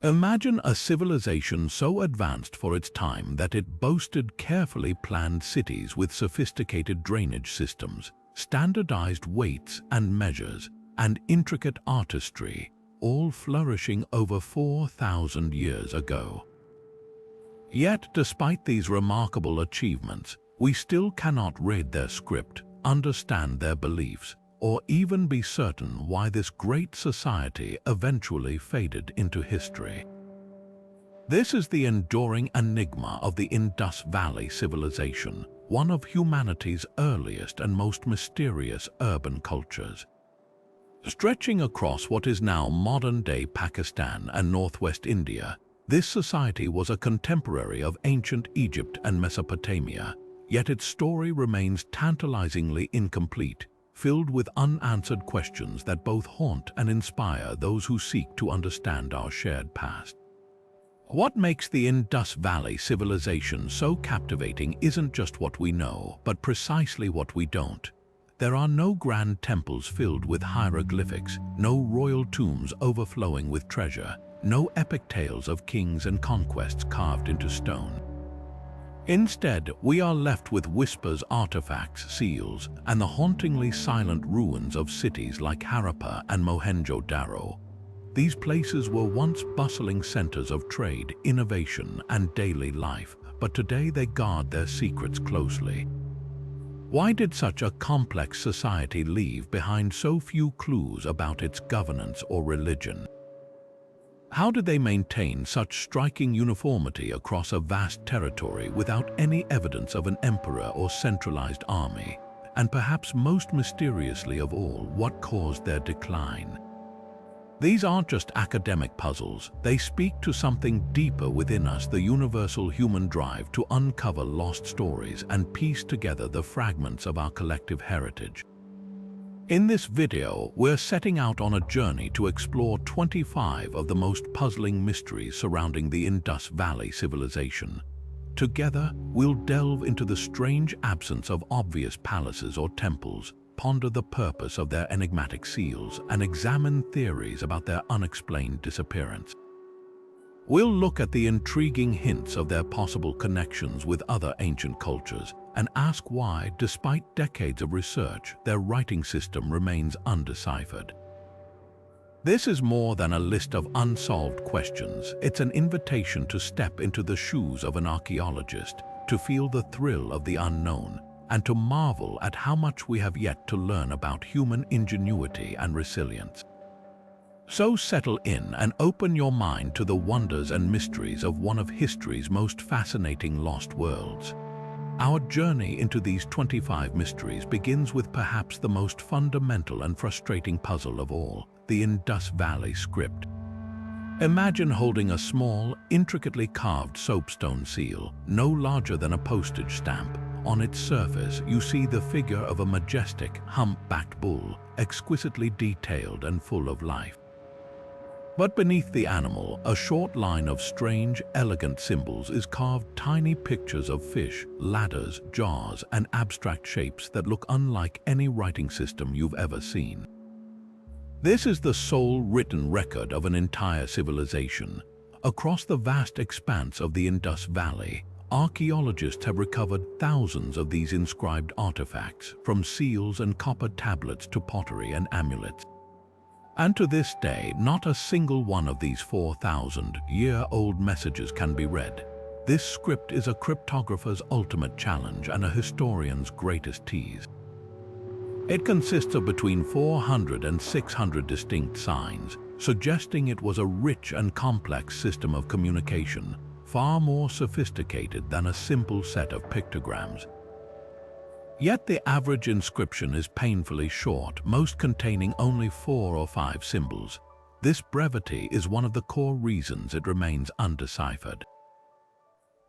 Imagine a civilization so advanced for its time that it boasted carefully planned cities with sophisticated drainage systems, standardized weights and measures, and intricate artistry, all flourishing over 4,000 years ago. Yet, despite these remarkable achievements, we still cannot read their script, understand their beliefs, or even be certain why this great society eventually faded into history. This is the enduring enigma of the Indus Valley Civilization, one of humanity's earliest and most mysterious urban cultures. Stretching across what is now modern-day Pakistan and northwest India, this society was a contemporary of ancient Egypt and Mesopotamia, yet its story remains tantalizingly incomplete, filled with unanswered questions that both haunt and inspire those who seek to understand our shared past. What makes the Indus Valley Civilization so captivating isn't just what we know, but precisely what we don't. There are no grand temples filled with hieroglyphics, no royal tombs overflowing with treasure, no epic tales of kings and conquests carved into stone. Instead, we are left with whispers, artifacts, seals, and the hauntingly silent ruins of cities like Harappa and Mohenjo-Daro. These places were once bustling centers of trade, innovation, and daily life, but today they guard their secrets closely. Why did such a complex society leave behind so few clues about its governance or religion? How did they maintain such striking uniformity across a vast territory without any evidence of an emperor or centralized army? And perhaps most mysteriously of all, what caused their decline? These aren't just academic puzzles, they speak to something deeper within us, the universal human drive to uncover lost stories and piece together the fragments of our collective heritage. In this video, we're setting out on a journey to explore 25 of the most puzzling mysteries surrounding the Indus Valley Civilization. Together, we'll delve into the strange absence of obvious palaces or temples, ponder the purpose of their enigmatic seals, and examine theories about their unexplained disappearance. We'll look at the intriguing hints of their possible connections with other ancient cultures, and ask why, despite decades of research, their writing system remains undeciphered. This is more than a list of unsolved questions. It's an invitation to step into the shoes of an archaeologist, to feel the thrill of the unknown, and to marvel at how much we have yet to learn about human ingenuity and resilience. So settle in and open your mind to the wonders and mysteries of one of history's most fascinating lost worlds. Our journey into these 25 mysteries begins with perhaps the most fundamental and frustrating puzzle of all, the Indus Valley script. Imagine holding a small, intricately carved soapstone seal, no larger than a postage stamp. On its surface, you see the figure of a majestic, hump-backed bull, exquisitely detailed and full of life. But beneath the animal, a short line of strange, elegant symbols is carved, tiny pictures of fish, ladders, jars, and abstract shapes that look unlike any writing system you've ever seen. This is the sole written record of an entire civilization. Across the vast expanse of the Indus Valley, archaeologists have recovered thousands of these inscribed artifacts, from seals and copper tablets to pottery and amulets. And to this day, not a single one of these 4,000-year-old messages can be read. This script is a cryptographer's ultimate challenge and a historian's greatest tease. It consists of between 400 and 600 distinct signs, suggesting it was a rich and complex system of communication, far more sophisticated than a simple set of pictograms. Yet the average inscription is painfully short, most containing only 4 or 5 symbols. This brevity is one of the core reasons it remains undeciphered.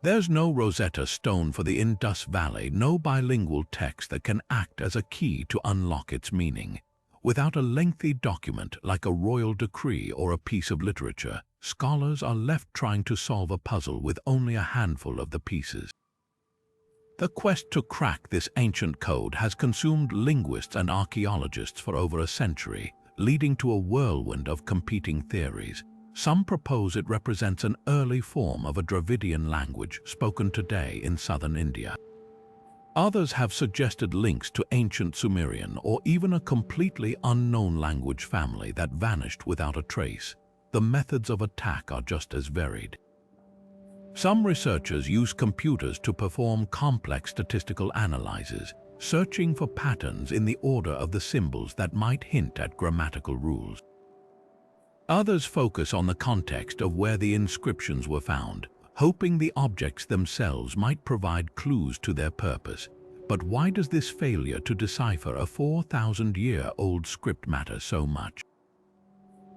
There's no Rosetta Stone for the Indus Valley, no bilingual text that can act as a key to unlock its meaning. Without a lengthy document like a royal decree or a piece of literature, scholars are left trying to solve a puzzle with only a handful of the pieces. The quest to crack this ancient code has consumed linguists and archaeologists for over a century, leading to a whirlwind of competing theories. Some propose it represents an early form of a Dravidian language spoken today in southern India. Others have suggested links to ancient Sumerian or even a completely unknown language family that vanished without a trace. The methods of attack are just as varied. Some researchers use computers to perform complex statistical analyses, searching for patterns in the order of the symbols that might hint at grammatical rules. Others focus on the context of where the inscriptions were found, hoping the objects themselves might provide clues to their purpose. But why does this failure to decipher a 4,000-year-old script matter so much?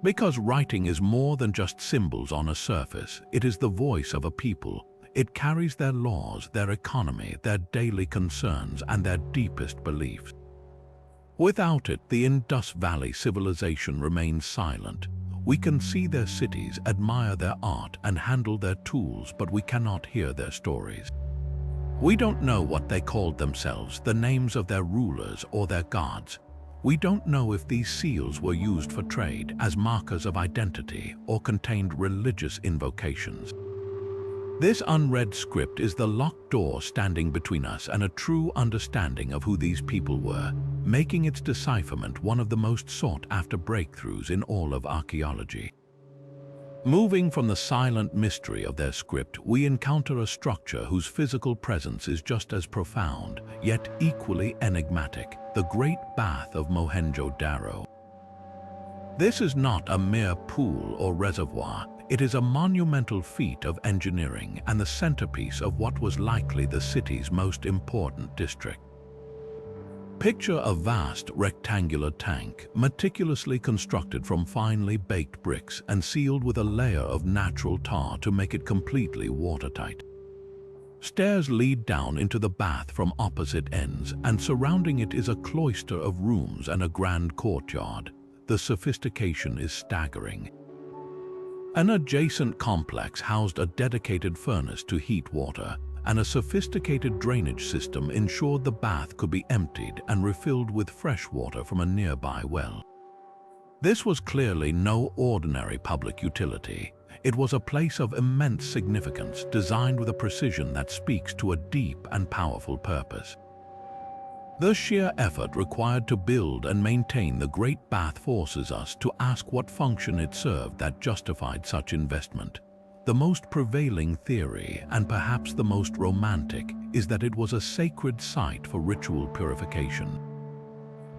Because writing is more than just symbols on a surface. It is the voice of a people. It carries their laws, their economy, their daily concerns, and their deepest beliefs. Without it, the Indus Valley Civilization remains silent. We can see their cities, admire their art, and handle their tools, but we cannot hear their stories. We don't know what they called themselves, the names of their rulers or their gods. We don't know if these seals were used for trade, as markers of identity, or contained religious invocations. This unread script is the locked door standing between us and a true understanding of who these people were, making its decipherment one of the most sought-after breakthroughs in all of archaeology. Moving from the silent mystery of their script, we encounter a structure whose physical presence is just as profound, yet equally enigmatic: the Great Bath of Mohenjo-Daro. This is not a mere pool or reservoir. It is a monumental feat of engineering and the centerpiece of what was likely the city's most important district. Picture a vast rectangular tank, meticulously constructed from finely baked bricks and sealed with a layer of natural tar to make it completely watertight. Stairs lead down into the bath from opposite ends, and surrounding it is a cloister of rooms and a grand courtyard. The sophistication is staggering. An adjacent complex housed a dedicated furnace to heat water, and a sophisticated drainage system ensured the bath could be emptied and refilled with fresh water from a nearby well. This was clearly no ordinary public utility. It was a place of immense significance, designed with a precision that speaks to a deep and powerful purpose. The sheer effort required to build and maintain the Great Bath forces us to ask what function it served that justified such investment. The most prevailing theory, and perhaps the most romantic, is that it was a sacred site for ritual purification.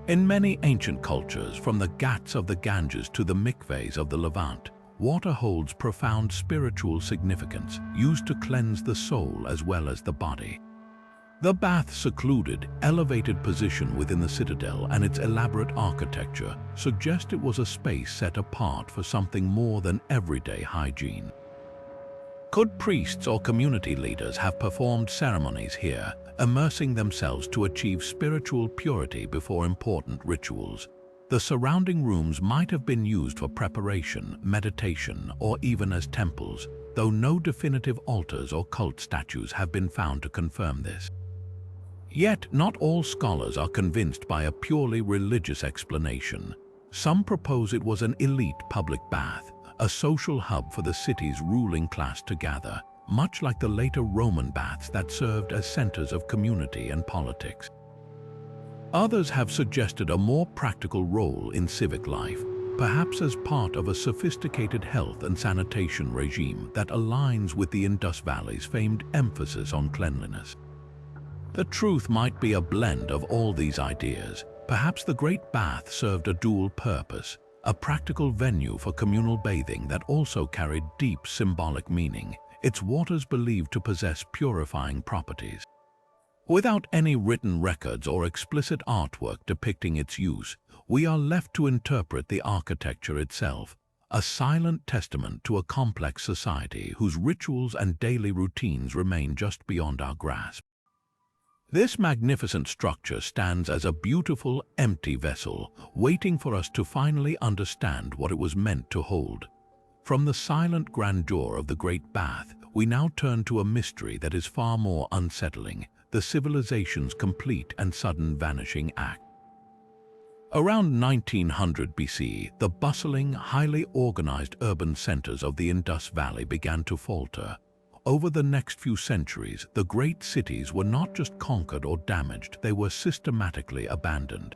In many ancient cultures, from the Ghats of the Ganges to the mikvehs of the Levant, water holds profound spiritual significance, used to cleanse the soul as well as the body. The bath's secluded, elevated position within the citadel and its elaborate architecture suggest it was a space set apart for something more than everyday hygiene. Could priests or community leaders have performed ceremonies here, immersing themselves to achieve spiritual purity before important rituals? The surrounding rooms might have been used for preparation, meditation, or even as temples, though no definitive altars or cult statues have been found to confirm this. Yet, not all scholars are convinced by a purely religious explanation. Some propose it was an elite public bath, a social hub for the city's ruling class to gather, much like the later Roman baths that served as centers of community and politics. Others have suggested a more practical role in civic life, perhaps as part of a sophisticated health and sanitation regime that aligns with the Indus Valley's famed emphasis on cleanliness. The truth might be a blend of all these ideas. Perhaps the Great Bath served a dual purpose: a practical venue for communal bathing that also carried deep symbolic meaning, its waters believed to possess purifying properties. Without any written records or explicit artwork depicting its use, we are left to interpret the architecture itself, a silent testament to a complex society whose rituals and daily routines remain just beyond our grasp. This magnificent structure stands as a beautiful, empty vessel, waiting for us to finally understand what it was meant to hold. From the silent grandeur of the Great Bath, we now turn to a mystery that is far more unsettling: the civilization's complete and sudden vanishing act. Around 1900 BC, the bustling, highly organized urban centers of the Indus Valley began to falter. Over the next few centuries, the great cities were not just conquered or damaged, they were systematically abandoned.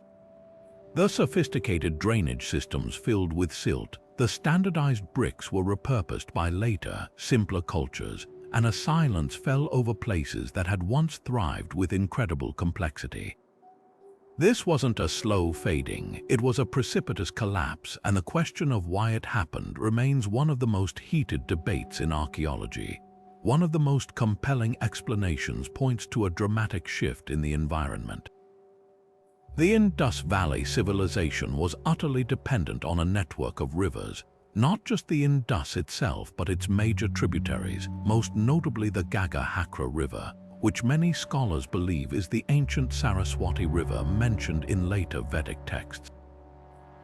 The sophisticated drainage systems filled with silt, the standardized bricks were repurposed by later, simpler cultures, and a silence fell over places that had once thrived with incredible complexity. This wasn't a slow fading, it was a precipitous collapse, and the question of why it happened remains one of the most heated debates in archaeology. One of the most compelling explanations points to a dramatic shift in the environment. The Indus Valley Civilization was utterly dependent on a network of rivers, not just the Indus itself but its major tributaries, most notably the Ganga-Hakra River, which many scholars believe is the ancient Saraswati River mentioned in later Vedic texts.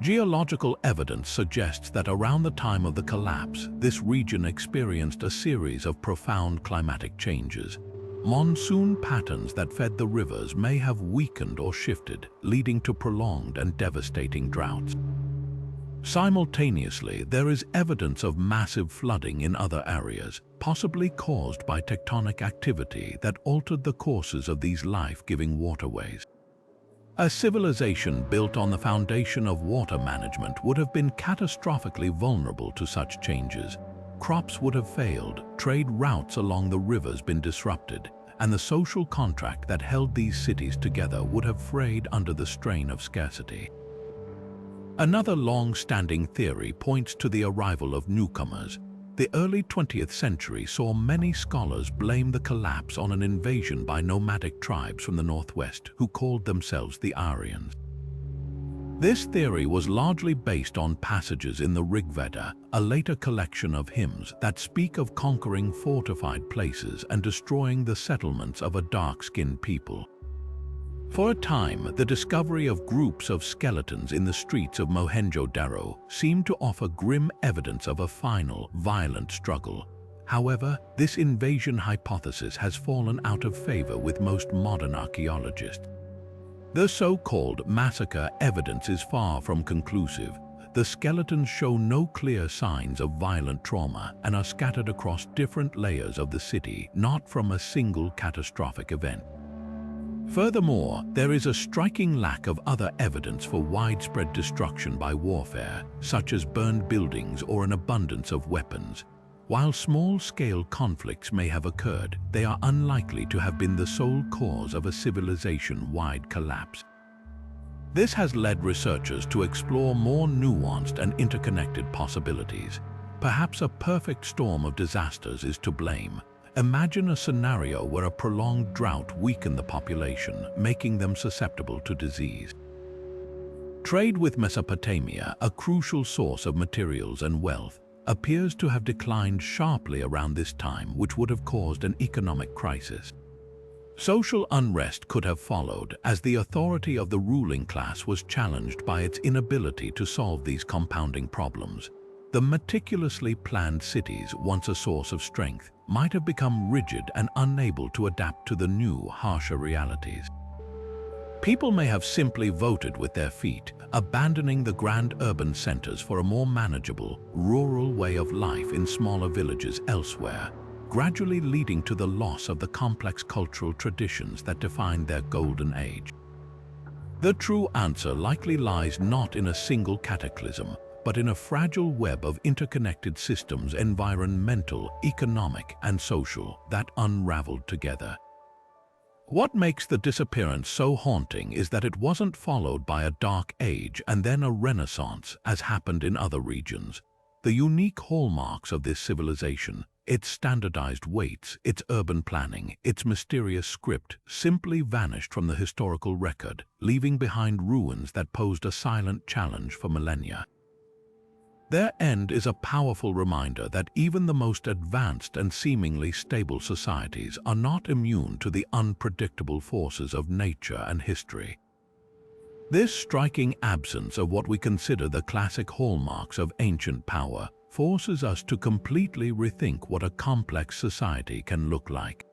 Geological evidence suggests that around the time of the collapse, this region experienced a series of profound climatic changes. Monsoon patterns that fed the rivers may have weakened or shifted, leading to prolonged and devastating droughts. Simultaneously, there is evidence of massive flooding in other areas, possibly caused by tectonic activity that altered the courses of these life-giving waterways. A civilization built on the foundation of water management would have been catastrophically vulnerable to such changes. Crops would have failed, trade routes along the rivers been disrupted, and the social contract that held these cities together would have frayed under the strain of scarcity. Another long-standing theory points to the arrival of newcomers. The early 20th century saw many scholars blame the collapse on an invasion by nomadic tribes from the northwest who called themselves the Aryans. This theory was largely based on passages in the Rig Veda, a later collection of hymns that speak of conquering fortified places and destroying the settlements of a dark-skinned people. For a time, the discovery of groups of skeletons in the streets of Mohenjo-Daro seemed to offer grim evidence of a final, violent struggle. However, this invasion hypothesis has fallen out of favor with most modern archaeologists. The so-called massacre evidence is far from conclusive. The skeletons show no clear signs of violent trauma and are scattered across different layers of the city, not from a single catastrophic event. Furthermore, there is a striking lack of other evidence for widespread destruction by warfare, such as burned buildings or an abundance of weapons. While small-scale conflicts may have occurred, they are unlikely to have been the sole cause of a civilization-wide collapse. This has led researchers to explore more nuanced and interconnected possibilities. Perhaps a perfect storm of disasters is to blame. Imagine a scenario where a prolonged drought weakened the population, making them susceptible to disease. Trade with Mesopotamia, a crucial source of materials and wealth, appears to have declined sharply around this time, which would have caused an economic crisis. Social unrest could have followed, as the authority of the ruling class was challenged by its inability to solve these compounding problems. The meticulously planned cities, once a source of strength, might have become rigid and unable to adapt to the new, harsher realities. People may have simply voted with their feet, abandoning the grand urban centers for a more manageable, rural way of life in smaller villages elsewhere, gradually leading to the loss of the complex cultural traditions that defined their golden age. The true answer likely lies not in a single cataclysm, but in a fragile web of interconnected systems, environmental, economic, and social, that unraveled together. What makes the disappearance so haunting is that it wasn't followed by a dark age and then a renaissance, as happened in other regions. The unique hallmarks of this civilization, its standardized weights, its urban planning, its mysterious script, simply vanished from the historical record, leaving behind ruins that posed a silent challenge for millennia. Their end is a powerful reminder that even the most advanced and seemingly stable societies are not immune to the unpredictable forces of nature and history. This striking absence of what we consider the classic hallmarks of ancient power forces us to completely rethink what a complex society can look like.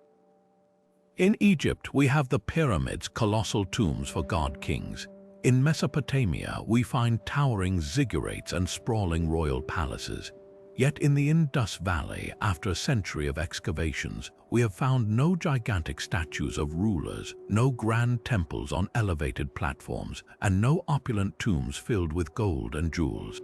In Egypt, we have the pyramids, colossal tombs for god-kings. In Mesopotamia, we find towering ziggurats and sprawling royal palaces. Yet in the Indus Valley, after a century of excavations, we have found no gigantic statues of rulers, no grand temples on elevated platforms, and no opulent tombs filled with gold and jewels.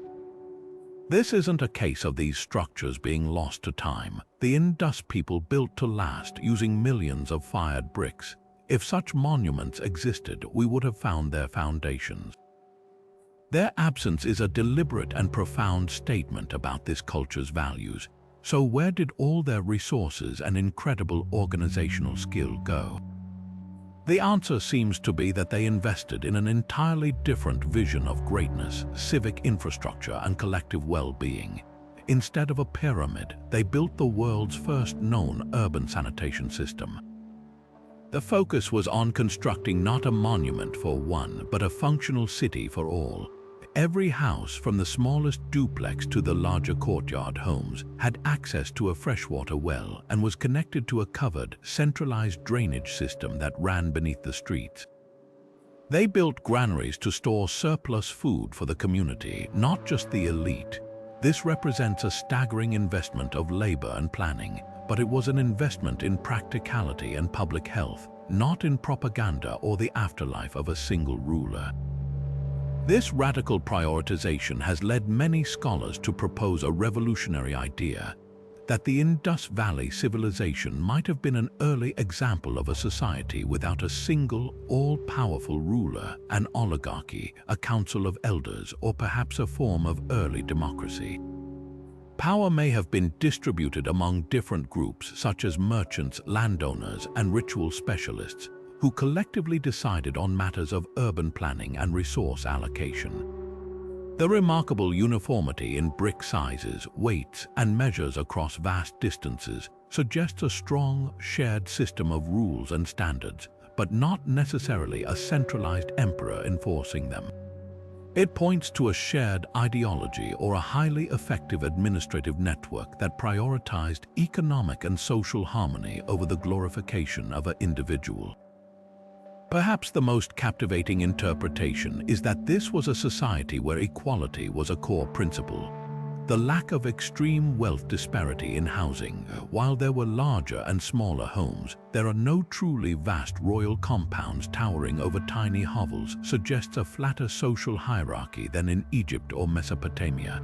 This isn't a case of these structures being lost to time. The Indus people built to last using millions of fired bricks. If such monuments existed, we would have found their foundations. Their absence is a deliberate and profound statement about this culture's values. So where did all their resources and incredible organizational skill go? The answer seems to be that they invested in an entirely different vision of greatness, civic infrastructure, and collective well-being. Instead of a pyramid, they built the world's first known urban sanitation system. The focus was on constructing not a monument for one, but a functional city for all. Every house, from the smallest duplex to the larger courtyard homes, had access to a freshwater well and was connected to a covered, centralized drainage system that ran beneath the streets. They built granaries to store surplus food for the community, not just the elite. This represents a staggering investment of labor and planning, but it was an investment in practicality and public health, not in propaganda or the afterlife of a single ruler. This radical prioritization has led many scholars to propose a revolutionary idea that the Indus Valley Civilization might have been an early example of a society without a single, all-powerful ruler, an oligarchy, a council of elders, or perhaps a form of early democracy. Power may have been distributed among different groups such as merchants, landowners, and ritual specialists, who collectively decided on matters of urban planning and resource allocation. The remarkable uniformity in brick sizes, weights, and measures across vast distances suggests a strong, shared system of rules and standards, but not necessarily a centralized emperor enforcing them. It points to a shared ideology or a highly effective administrative network that prioritized economic and social harmony over the glorification of an individual. Perhaps the most captivating interpretation is that this was a society where equality was a core principle. The lack of extreme wealth disparity in housing, while there were larger and smaller homes, there are no truly vast royal compounds towering over tiny hovels, suggests a flatter social hierarchy than in Egypt or Mesopotamia.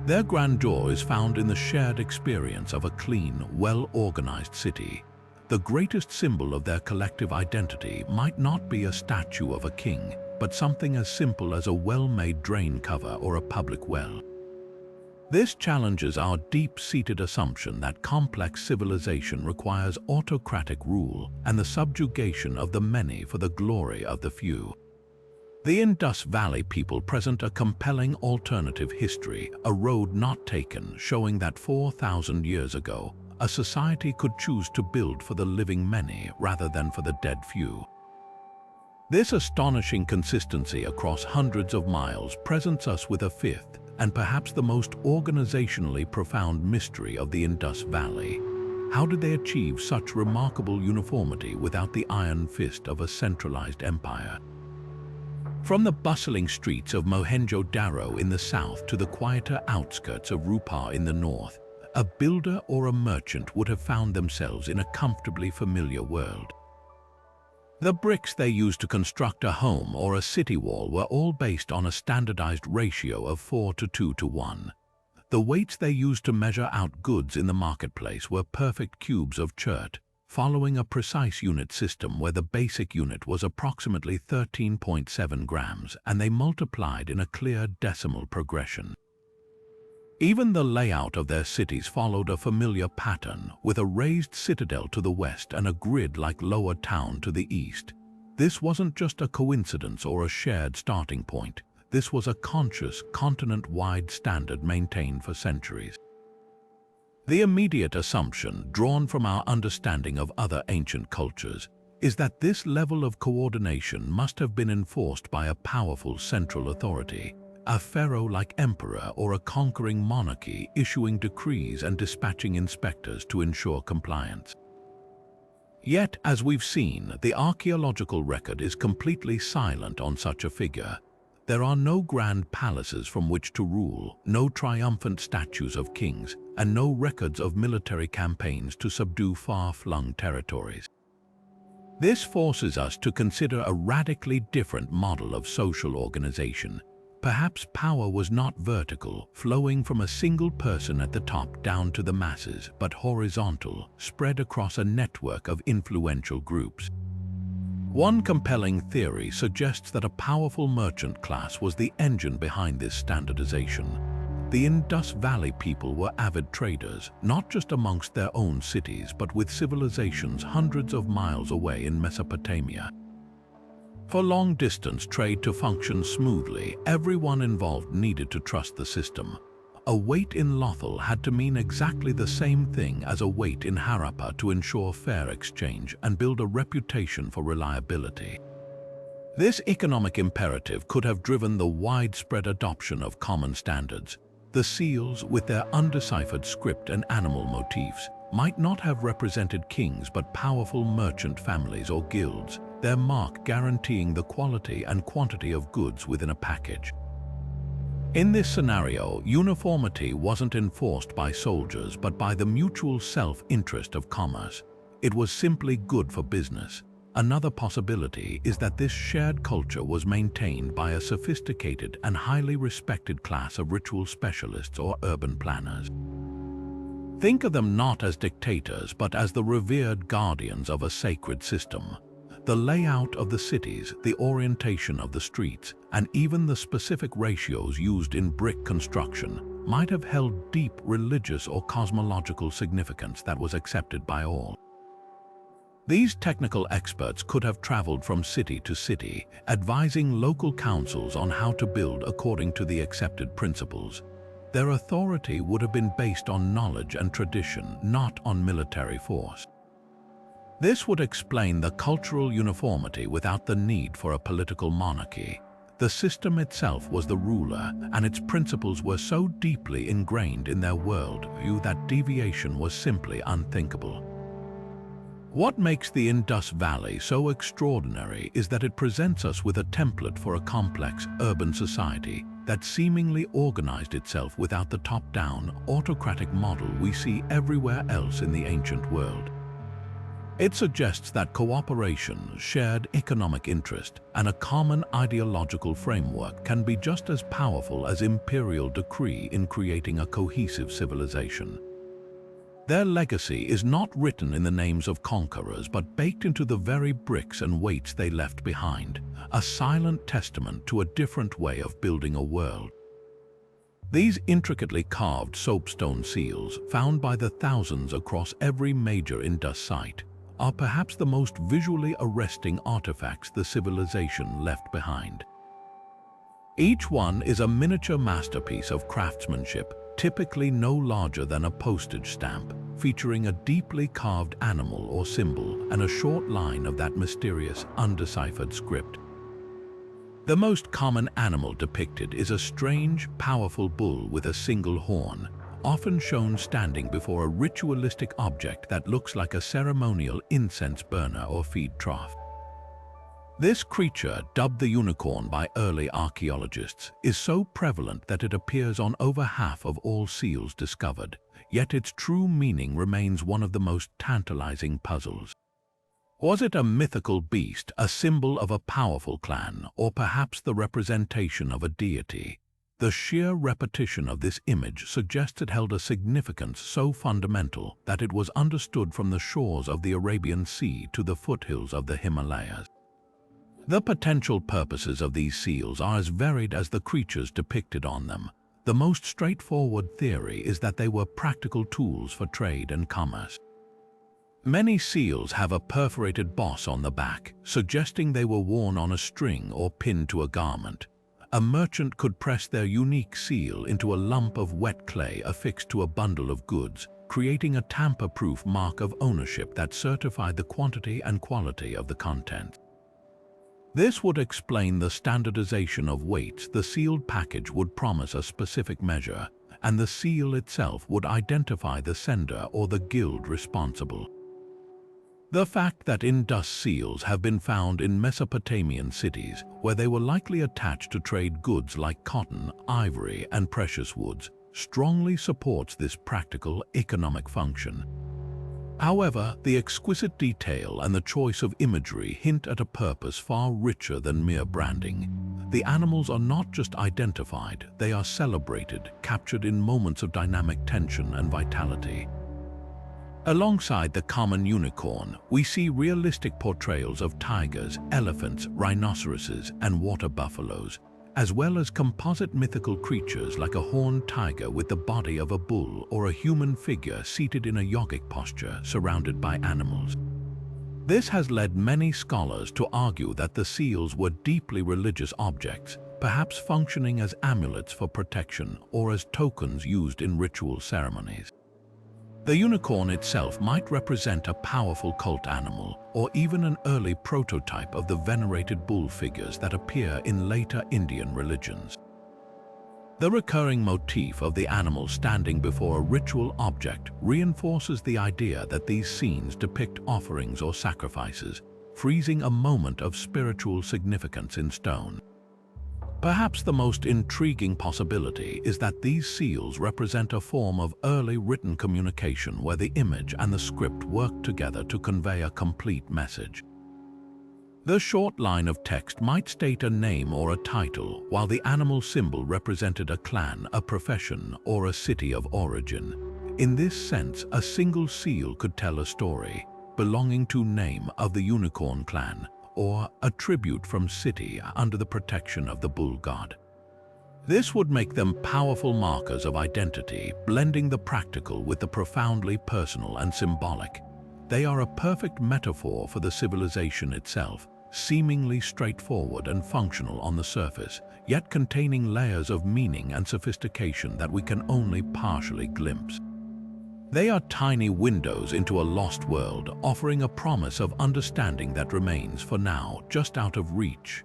Their grandeur is found in the shared experience of a clean, well-organized city. The greatest symbol of their collective identity might not be a statue of a king, but something as simple as a well-made drain cover or a public well. This challenges our deep-seated assumption that complex civilization requires autocratic rule and the subjugation of the many for the glory of the few. The Indus Valley people present a compelling alternative history, a road not taken, showing that 4,000 years ago, a society could choose to build for the living many rather than for the dead few. This astonishing consistency across hundreds of miles presents us with a fifth, and perhaps the most organizationally profound mystery of the Indus Valley. How did they achieve such remarkable uniformity without the iron fist of a centralized empire? From the bustling streets of Mohenjo-Daro in the south to the quieter outskirts of Harappa in the north, a builder or a merchant would have found themselves in a comfortably familiar world. The bricks they used to construct a home or a city wall were all based on a standardized ratio of 4:2:1. The weights they used to measure out goods in the marketplace were perfect cubes of chert, following a precise unit system where the basic unit was approximately 13.7 grams, and they multiplied in a clear decimal progression. Even the layout of their cities followed a familiar pattern, with a raised citadel to the west and a grid-like lower town to the east. This wasn't just a coincidence or a shared starting point. This was a conscious, continent-wide standard maintained for centuries. The immediate assumption, drawn from our understanding of other ancient cultures, is that this level of coordination must have been enforced by a powerful central authority, a pharaoh-like emperor or a conquering monarchy issuing decrees and dispatching inspectors to ensure compliance. Yet, as we've seen, the archaeological record is completely silent on such a figure. There are no grand palaces from which to rule, no triumphant statues of kings, and no records of military campaigns to subdue far-flung territories. This forces us to consider a radically different model of social organization. Perhaps power was not vertical, flowing from a single person at the top down to the masses, but horizontal, spread across a network of influential groups. One compelling theory suggests that a powerful merchant class was the engine behind this standardization. The Indus Valley people were avid traders, not just amongst their own cities, but with civilizations hundreds of miles away in Mesopotamia. For long-distance trade to function smoothly, everyone involved needed to trust the system. A weight in Lothal had to mean exactly the same thing as a weight in Harappa to ensure fair exchange and build a reputation for reliability. This economic imperative could have driven the widespread adoption of common standards. The seals, with their undeciphered script and animal motifs, might not have represented kings but powerful merchant families or guilds, their mark guaranteeing the quality and quantity of goods within a package. In this scenario, uniformity wasn't enforced by soldiers but by the mutual self-interest of commerce. It was simply good for business. Another possibility is that this shared culture was maintained by a sophisticated and highly respected class of ritual specialists or urban planners. Think of them not as dictators but as the revered guardians of a sacred system. The layout of the cities, the orientation of the streets, and even the specific ratios used in brick construction might have held deep religious or cosmological significance that was accepted by all. These technical experts could have traveled from city to city, advising local councils on how to build according to the accepted principles. Their authority would have been based on knowledge and tradition, not on military force. This would explain the cultural uniformity without the need for a political monarchy. The system itself was the ruler, and its principles were so deeply ingrained in their worldview that deviation was simply unthinkable. What makes the Indus Valley so extraordinary is that it presents us with a template for a complex urban society that seemingly organized itself without the top-down, autocratic model we see everywhere else in the ancient world. It suggests that cooperation, shared economic interest, and a common ideological framework can be just as powerful as imperial decree in creating a cohesive civilization. Their legacy is not written in the names of conquerors but baked into the very bricks and weights they left behind, a silent testament to a different way of building a world. These intricately carved soapstone seals, found by the thousands across every major Indus site, are perhaps the most visually arresting artifacts the civilization left behind. Each one is a miniature masterpiece of craftsmanship, typically no larger than a postage stamp, featuring a deeply carved animal or symbol and a short line of that mysterious, undeciphered script. The most common animal depicted is a strange, powerful bull with a single horn, often shown standing before a ritualistic object that looks like a ceremonial incense burner or feed trough. This creature, dubbed the unicorn by early archaeologists, is so prevalent that it appears on over half of all seals discovered, yet its true meaning remains one of the most tantalizing puzzles. Was it a mythical beast, a symbol of a powerful clan, or perhaps the representation of a deity? The sheer repetition of this image suggests it held a significance so fundamental that it was understood from the shores of the Arabian Sea to the foothills of the Himalayas. The potential purposes of these seals are as varied as the creatures depicted on them. The most straightforward theory is that they were practical tools for trade and commerce. Many seals have a perforated boss on the back, suggesting they were worn on a string or pinned to a garment. A merchant could press their unique seal into a lump of wet clay affixed to a bundle of goods, creating a tamper-proof mark of ownership that certified the quantity and quality of the content. This would explain the standardization of weights. The sealed package would promise a specific measure, and the seal itself would identify the sender or the guild responsible. The fact that Indus seals have been found in Mesopotamian cities, where they were likely attached to trade goods like cotton, ivory, and precious woods, strongly supports this practical economic function. However, the exquisite detail and the choice of imagery hint at a purpose far richer than mere branding. The animals are not just identified, they are celebrated, captured in moments of dynamic tension and vitality. Alongside the common unicorn, we see realistic portrayals of tigers, elephants, rhinoceroses, and water buffaloes, as well as composite mythical creatures like a horned tiger with the body of a bull or a human figure seated in a yogic posture surrounded by animals. This has led many scholars to argue that the seals were deeply religious objects, perhaps functioning as amulets for protection or as tokens used in ritual ceremonies. The unicorn itself might represent a powerful cult animal, or even an early prototype of the venerated bull figures that appear in later Indian religions. The recurring motif of the animal standing before a ritual object reinforces the idea that these scenes depict offerings or sacrifices, freezing a moment of spiritual significance in stone. Perhaps the most intriguing possibility is that these seals represent a form of early written communication where the image and the script work together to convey a complete message. The short line of text might state a name or a title, while the animal symbol represented a clan, a profession, or a city of origin. In this sense, a single seal could tell a story, belonging to name of the unicorn clan, or a tribute from city under the protection of the bull god. This would make them powerful markers of identity, blending the practical with the profoundly personal and symbolic. They are a perfect metaphor for the civilization itself, seemingly straightforward and functional on the surface, yet containing layers of meaning and sophistication that we can only partially glimpse. They are tiny windows into a lost world, offering a promise of understanding that remains, for now, just out of reach.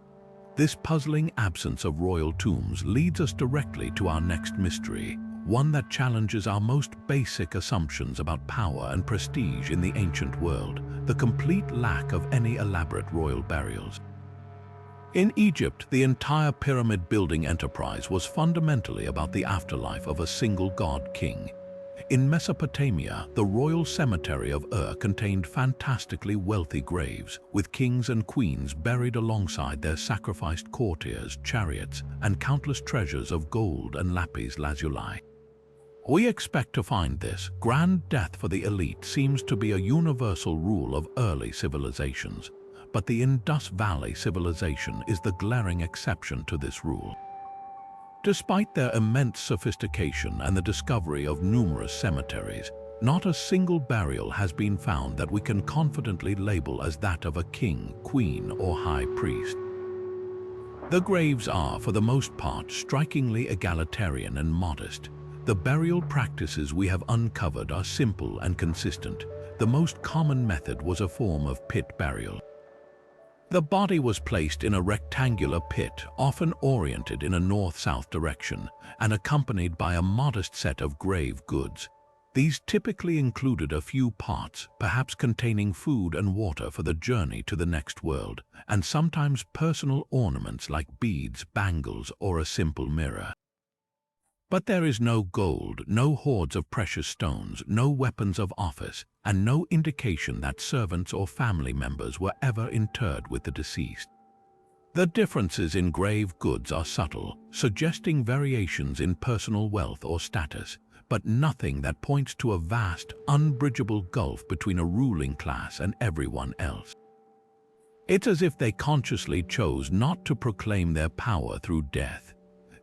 This puzzling absence of royal tombs leads us directly to our next mystery, one that challenges our most basic assumptions about power and prestige in the ancient world: the complete lack of any elaborate royal burials. In Egypt, the entire pyramid-building enterprise was fundamentally about the afterlife of a single god-king. In Mesopotamia, the royal cemetery of Ur contained fantastically wealthy graves, with kings and queens buried alongside their sacrificed courtiers, chariots, and countless treasures of gold and lapis lazuli. We expect to find this grand death for the elite seems to be a universal rule of early civilizations, but the Indus Valley Civilization is the glaring exception to this rule. Despite their immense sophistication and the discovery of numerous cemeteries, not a single burial has been found that we can confidently label as that of a king, queen, or high priest. The graves are, for the most part, strikingly egalitarian and modest. The burial practices we have uncovered are simple and consistent. The most common method was a form of pit burial. The body was placed in a rectangular pit, often oriented in a north-south direction, and accompanied by a modest set of grave goods. These typically included a few pots, perhaps containing food and water for the journey to the next world, and sometimes personal ornaments like beads, bangles, or a simple mirror. But there is no gold, no hoards of precious stones, no weapons of office, and no indication that servants or family members were ever interred with the deceased. The differences in grave goods are subtle, suggesting variations in personal wealth or status, but nothing that points to a vast, unbridgeable gulf between a ruling class and everyone else. It's as if they consciously chose not to proclaim their power through death.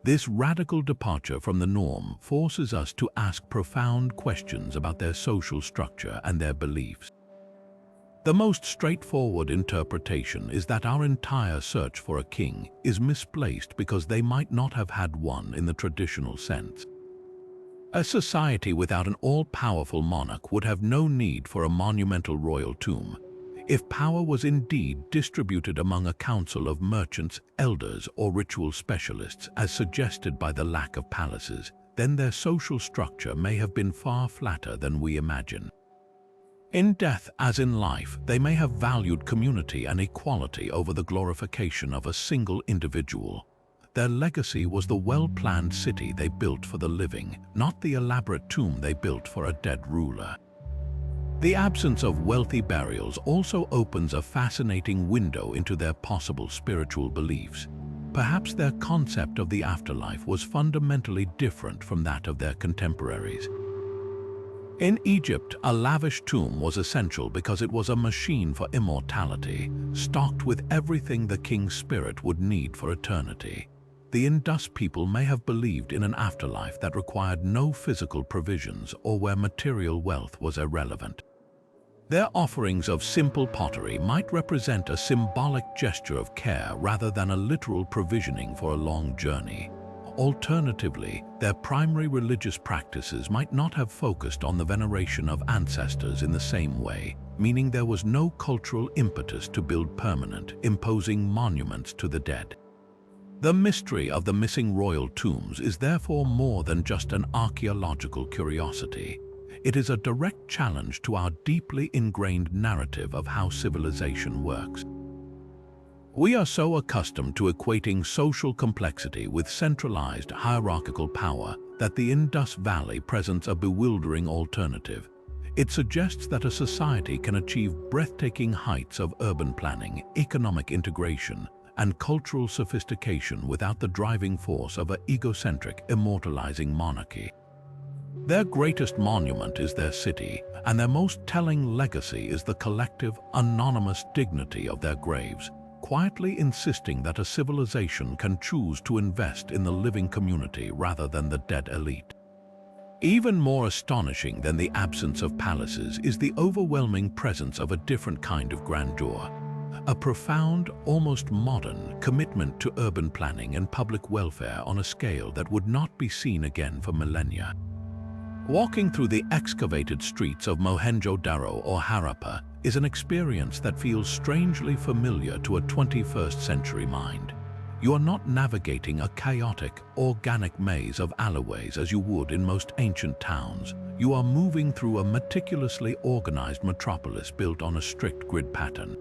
This radical departure from the norm forces us to ask profound questions about their social structure and their beliefs. The most straightforward interpretation is that our entire search for a king is misplaced because they might not have had one in the traditional sense. A society without an all-powerful monarch would have no need for a monumental royal tomb. If power was indeed distributed among a council of merchants, elders, or ritual specialists, as suggested by the lack of palaces, then their social structure may have been far flatter than we imagine. In death as in life, they may have valued community and equality over the glorification of a single individual. Their legacy was the well-planned city they built for the living, not the elaborate tomb they built for a dead ruler. The absence of wealthy burials also opens a fascinating window into their possible spiritual beliefs. Perhaps their concept of the afterlife was fundamentally different from that of their contemporaries. In Egypt, a lavish tomb was essential because it was a machine for immortality, stocked with everything the king's spirit would need for eternity. The Indus people may have believed in an afterlife that required no physical provisions or where material wealth was irrelevant. Their offerings of simple pottery might represent a symbolic gesture of care rather than a literal provisioning for a long journey. Alternatively, their primary religious practices might not have focused on the veneration of ancestors in the same way, meaning there was no cultural impetus to build permanent, imposing monuments to the dead. The mystery of the missing royal tombs is therefore more than just an archaeological curiosity. It is a direct challenge to our deeply ingrained narrative of how civilization works. We are so accustomed to equating social complexity with centralized hierarchical power that the Indus Valley presents a bewildering alternative. It suggests that a society can achieve breathtaking heights of urban planning, economic integration, and cultural sophistication without the driving force of an egocentric, immortalizing monarchy. Their greatest monument is their city, and their most telling legacy is the collective, anonymous dignity of their graves, quietly insisting that a civilization can choose to invest in the living community rather than the dead elite. Even more astonishing than the absence of palaces is the overwhelming presence of a different kind of grandeur. A profound, almost modern, commitment to urban planning and public welfare on a scale that would not be seen again for millennia. Walking through the excavated streets of Mohenjo-Daro or Harappa is an experience that feels strangely familiar to a 21st century mind. You are not navigating a chaotic, organic maze of alleyways as you would in most ancient towns. You are moving through a meticulously organized metropolis built on a strict grid pattern.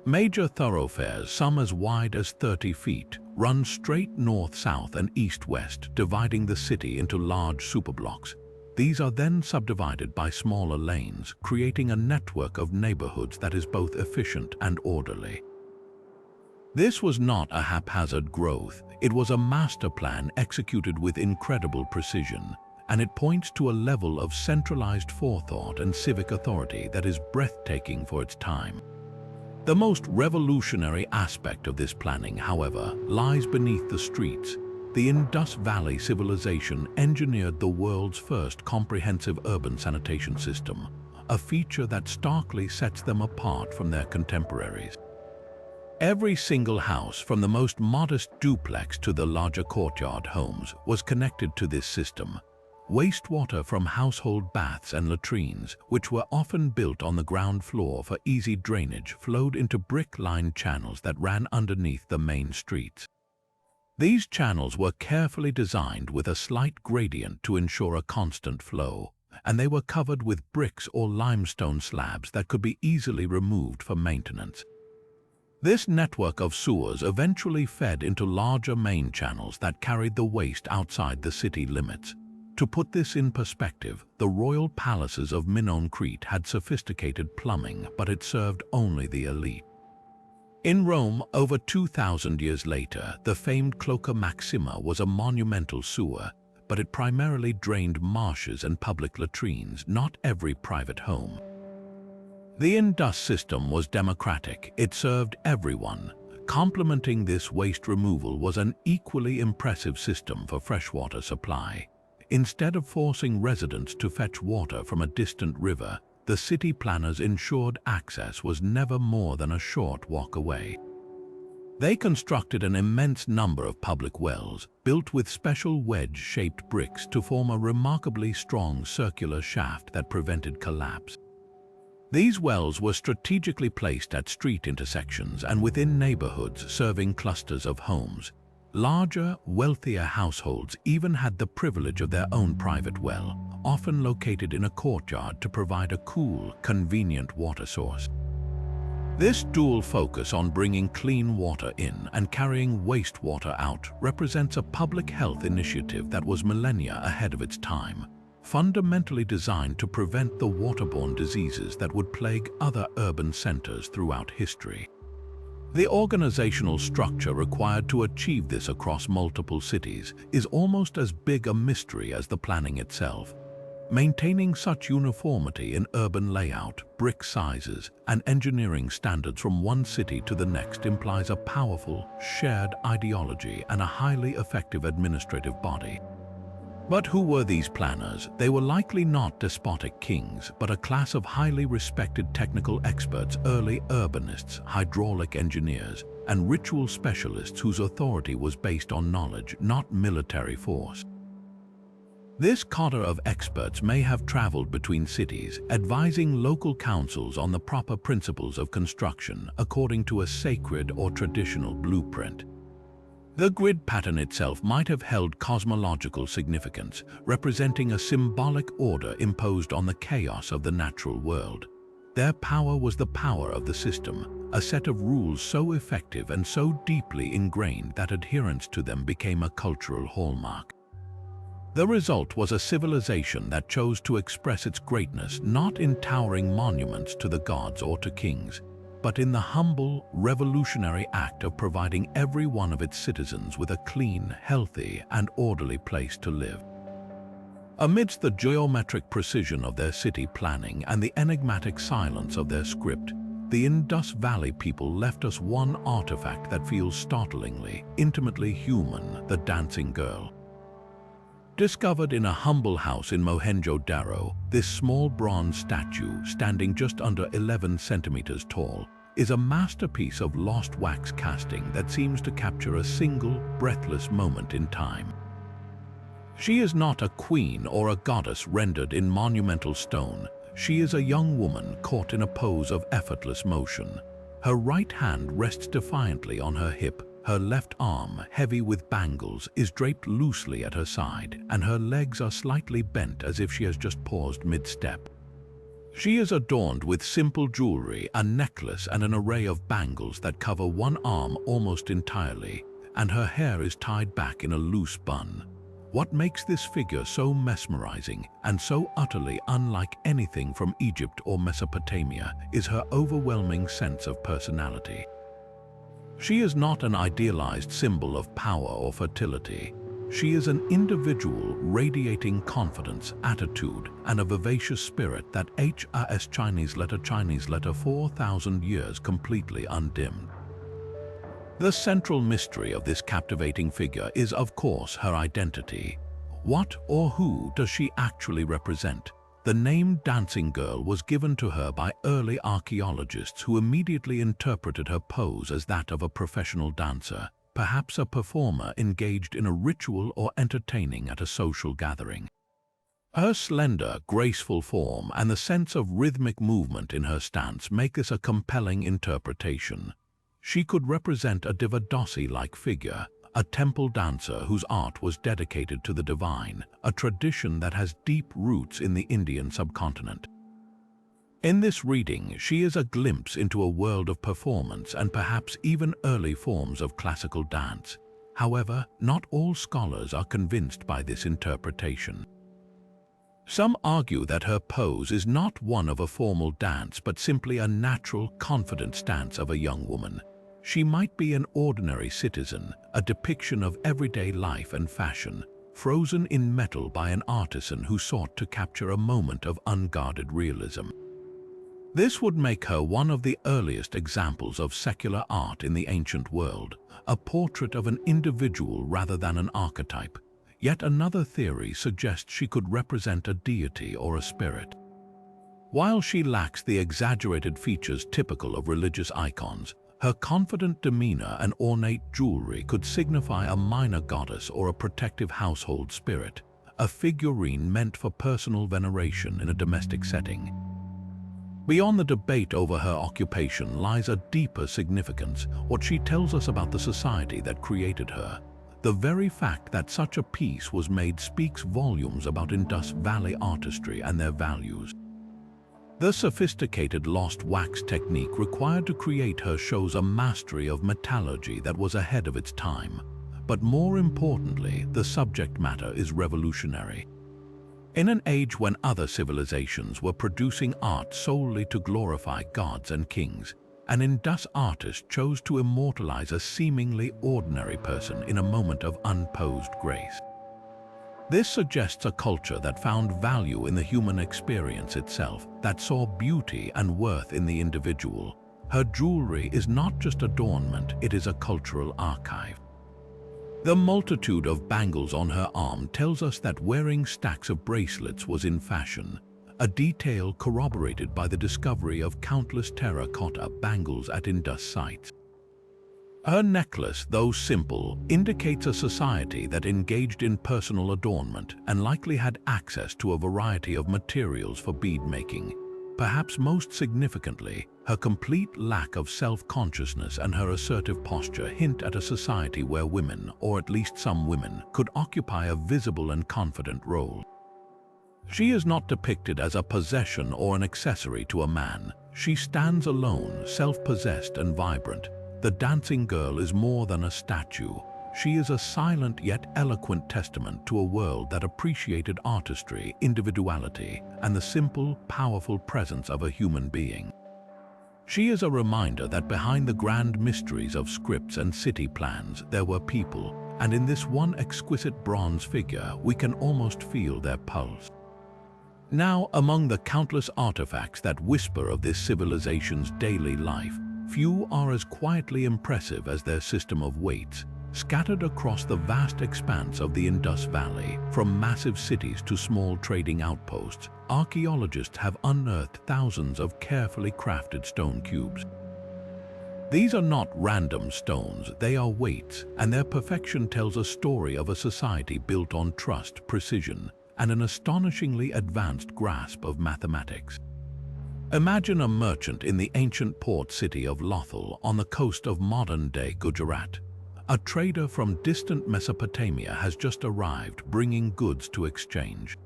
Major thoroughfares, some as wide as 30 feet, run straight north-south and east-west, dividing the city into large superblocks. These are then subdivided by smaller lanes, creating a network of neighborhoods that is both efficient and orderly. This was not a haphazard growth. It was a master plan executed with incredible precision, and it points to a level of centralized forethought and civic authority that is breathtaking for its time. The most revolutionary aspect of this planning, however, lies beneath the streets. The Indus Valley Civilization engineered the world's first comprehensive urban sanitation system, a feature that starkly sets them apart from their contemporaries. Every single house, from the most modest duplex to the larger courtyard homes, was connected to this system. Wastewater from household baths and latrines, which were often built on the ground floor for easy drainage, flowed into brick-lined channels that ran underneath the main streets. These channels were carefully designed with a slight gradient to ensure a constant flow, and they were covered with bricks or limestone slabs that could be easily removed for maintenance. This network of sewers eventually fed into larger main channels that carried the waste outside the city limits. To put this in perspective, the royal palaces of Minoan Crete had sophisticated plumbing, but it served only the elite. In Rome, over 2,000 years later, the famed Cloaca Maxima was a monumental sewer, but it primarily drained marshes and public latrines, not every private home. The Indus system was democratic. It served everyone. Complementing this waste removal was an equally impressive system for freshwater supply. Instead of forcing residents to fetch water from a distant river, the city planners ensured access was never more than a short walk away. They constructed an immense number of public wells, built with special wedge-shaped bricks to form a remarkably strong circular shaft that prevented collapse. These wells were strategically placed at street intersections and within neighborhoods serving clusters of homes. Larger, wealthier households even had the privilege of their own private well, often located in a courtyard to provide a cool, convenient water source. This dual focus on bringing clean water in and carrying wastewater out represents a public health initiative that was millennia ahead of its time, fundamentally designed to prevent the waterborne diseases that would plague other urban centers throughout history. The organizational structure required to achieve this across multiple cities is almost as big a mystery as the planning itself. Maintaining such uniformity in urban layout, brick sizes, and engineering standards from one city to the next implies a powerful, shared ideology and a highly effective administrative body. But who were these planners? They were likely not despotic kings, but a class of highly respected technical experts, early urbanists, hydraulic engineers, and ritual specialists whose authority was based on knowledge, not military force. This cadre of experts may have traveled between cities, advising local councils on the proper principles of construction according to a sacred or traditional blueprint. The grid pattern itself might have held cosmological significance, representing a symbolic order imposed on the chaos of the natural world. Their power was the power of the system, a set of rules so effective and so deeply ingrained that adherence to them became a cultural hallmark. The result was a civilization that chose to express its greatness not in towering monuments to the gods or to kings, but in the humble, revolutionary act of providing every one of its citizens with a clean, healthy, and orderly place to live. Amidst the geometric precision of their city planning and the enigmatic silence of their script, the Indus Valley people left us one artifact that feels startlingly, intimately human: the dancing girl. Discovered in a humble house in Mohenjo-Daro, this small bronze statue, standing just under 11 centimeters tall, is a masterpiece of lost wax casting that seems to capture a single, breathless moment in time. She is not a queen or a goddess rendered in monumental stone. She is a young woman caught in a pose of effortless motion. Her right hand rests defiantly on her hip. Her left arm, heavy with bangles, is draped loosely at her side, and her legs are slightly bent as if she has just paused mid-step. She is adorned with simple jewelry, a necklace and an array of bangles that cover one arm almost entirely, and her hair is tied back in a loose bun. What makes this figure so mesmerizing and so utterly unlike anything from Egypt or Mesopotamia is her overwhelming sense of personality. She is not an idealized symbol of power or fertility. She is an individual radiating confidence, attitude, and a vivacious spirit that has Chinese letter 4,000 years completely undimmed. The central mystery of this captivating figure is, of course, her identity. What or who does she actually represent? The name Dancing Girl was given to her by early archaeologists who immediately interpreted her pose as that of a professional dancer, perhaps a performer engaged in a ritual or entertaining at a social gathering. Her slender, graceful form and the sense of rhythmic movement in her stance make this a compelling interpretation. She could represent a Devadasi-like figure, a temple dancer whose art was dedicated to the divine, a tradition that has deep roots in the Indian subcontinent. In this reading, she is a glimpse into a world of performance and perhaps even early forms of classical dance. However, not all scholars are convinced by this interpretation. Some argue that her pose is not one of a formal dance but simply a natural, confident stance of a young woman. She might be an ordinary citizen, a depiction of everyday life and fashion, frozen in metal by an artisan who sought to capture a moment of unguarded realism. This would make her one of the earliest examples of secular art in the ancient world, a portrait of an individual rather than an archetype. Yet another theory suggests she could represent a deity or a spirit. While she lacks the exaggerated features typical of religious icons, her confident demeanor and ornate jewelry could signify a minor goddess or a protective household spirit, a figurine meant for personal veneration in a domestic setting. Beyond the debate over her occupation lies a deeper significance, what she tells us about the society that created her. The very fact that such a piece was made speaks volumes about Indus Valley artistry and their values. The sophisticated lost wax technique required to create her shows a mastery of metallurgy that was ahead of its time. But more importantly, the subject matter is revolutionary. In an age when other civilizations were producing art solely to glorify gods and kings, an Indus artist chose to immortalize a seemingly ordinary person in a moment of unposed grace. This suggests a culture that found value in the human experience itself, that saw beauty and worth in the individual. Her jewelry is not just adornment, it is a cultural archive. The multitude of bangles on her arm tells us that wearing stacks of bracelets was in fashion, a detail corroborated by the discovery of countless terracotta bangles at Indus sites. Her necklace, though simple, indicates a society that engaged in personal adornment and likely had access to a variety of materials for bead making. Perhaps most significantly, her complete lack of self-consciousness and her assertive posture hint at a society where women, or at least some women, could occupy a visible and confident role. She is not depicted as a possession or an accessory to a man. She stands alone, self-possessed and vibrant. The dancing girl is more than a statue. She is a silent yet eloquent testament to a world that appreciated artistry, individuality, and the simple, powerful presence of a human being. She is a reminder that behind the grand mysteries of scripts and city plans, there were people, and in this one exquisite bronze figure, we can almost feel their pulse. Now, among the countless artifacts that whisper of this civilization's daily life, few are as quietly impressive as their system of weights. Scattered across the vast expanse of the Indus Valley, from massive cities to small trading outposts, archaeologists have unearthed thousands of carefully crafted stone cubes. These are not random stones, they are weights, and their perfection tells a story of a society built on trust, precision, and an astonishingly advanced grasp of mathematics. Imagine a merchant in the ancient port city of Lothal on the coast of modern-day Gujarat. A trader from distant Mesopotamia has just arrived, bringing goods to exchange.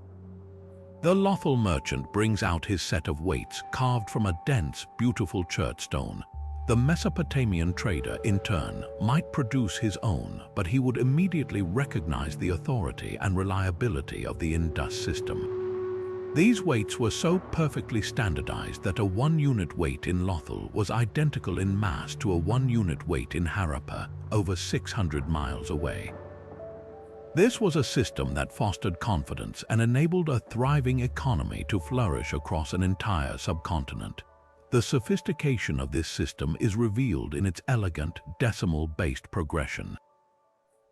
The Lothal merchant brings out his set of weights carved from a dense, beautiful chert stone. The Mesopotamian trader, in turn, might produce his own, but he would immediately recognize the authority and reliability of the Indus system. These weights were so perfectly standardized that a 1-unit weight in Lothal was identical in mass to a 1-unit weight in Harappa, over 600 miles away. This was a system that fostered confidence and enabled a thriving economy to flourish across an entire subcontinent. The sophistication of this system is revealed in its elegant, decimal-based progression.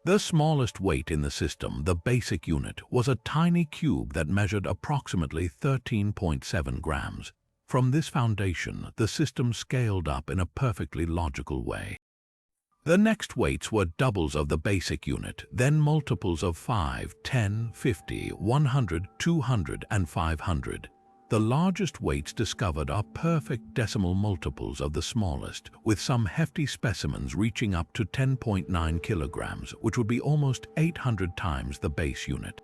The smallest weight in the system, the basic unit, was a tiny cube that measured approximately 13.7 grams. From this foundation, the system scaled up in a perfectly logical way. The next weights were doubles of the basic unit, then multiples of 5, 10, 50, 100, 200, and 500. The largest weights discovered are perfect decimal multiples of the smallest, with some hefty specimens reaching up to 10.9 kilograms, which would be almost 800 times the base unit.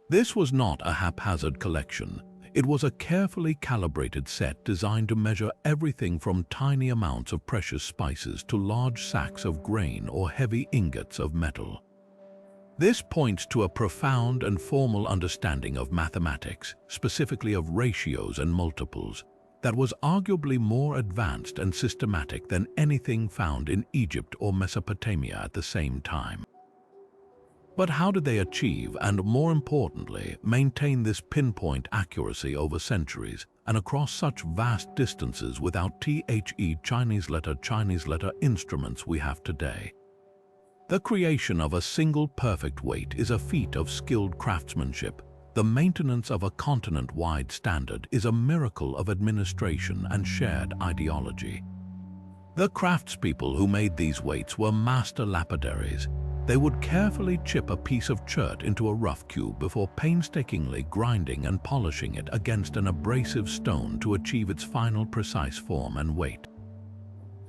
This was not a haphazard collection. It was a carefully calibrated set designed to measure everything from tiny amounts of precious spices to large sacks of grain or heavy ingots of metal. This points to a profound and formal understanding of mathematics, specifically of ratios and multiples, that was arguably more advanced and systematic than anything found in Egypt or Mesopotamia at the same time. But how did they achieve, and more importantly, maintain this pinpoint accuracy over centuries and across such vast distances without Chinese letter instruments we have today? The creation of a single perfect weight is a feat of skilled craftsmanship. The maintenance of a continent-wide standard is a miracle of administration and shared ideology. The craftspeople who made these weights were master lapidaries. They would carefully chip a piece of chert into a rough cube before painstakingly grinding and polishing it against an abrasive stone to achieve its final precise form and weight.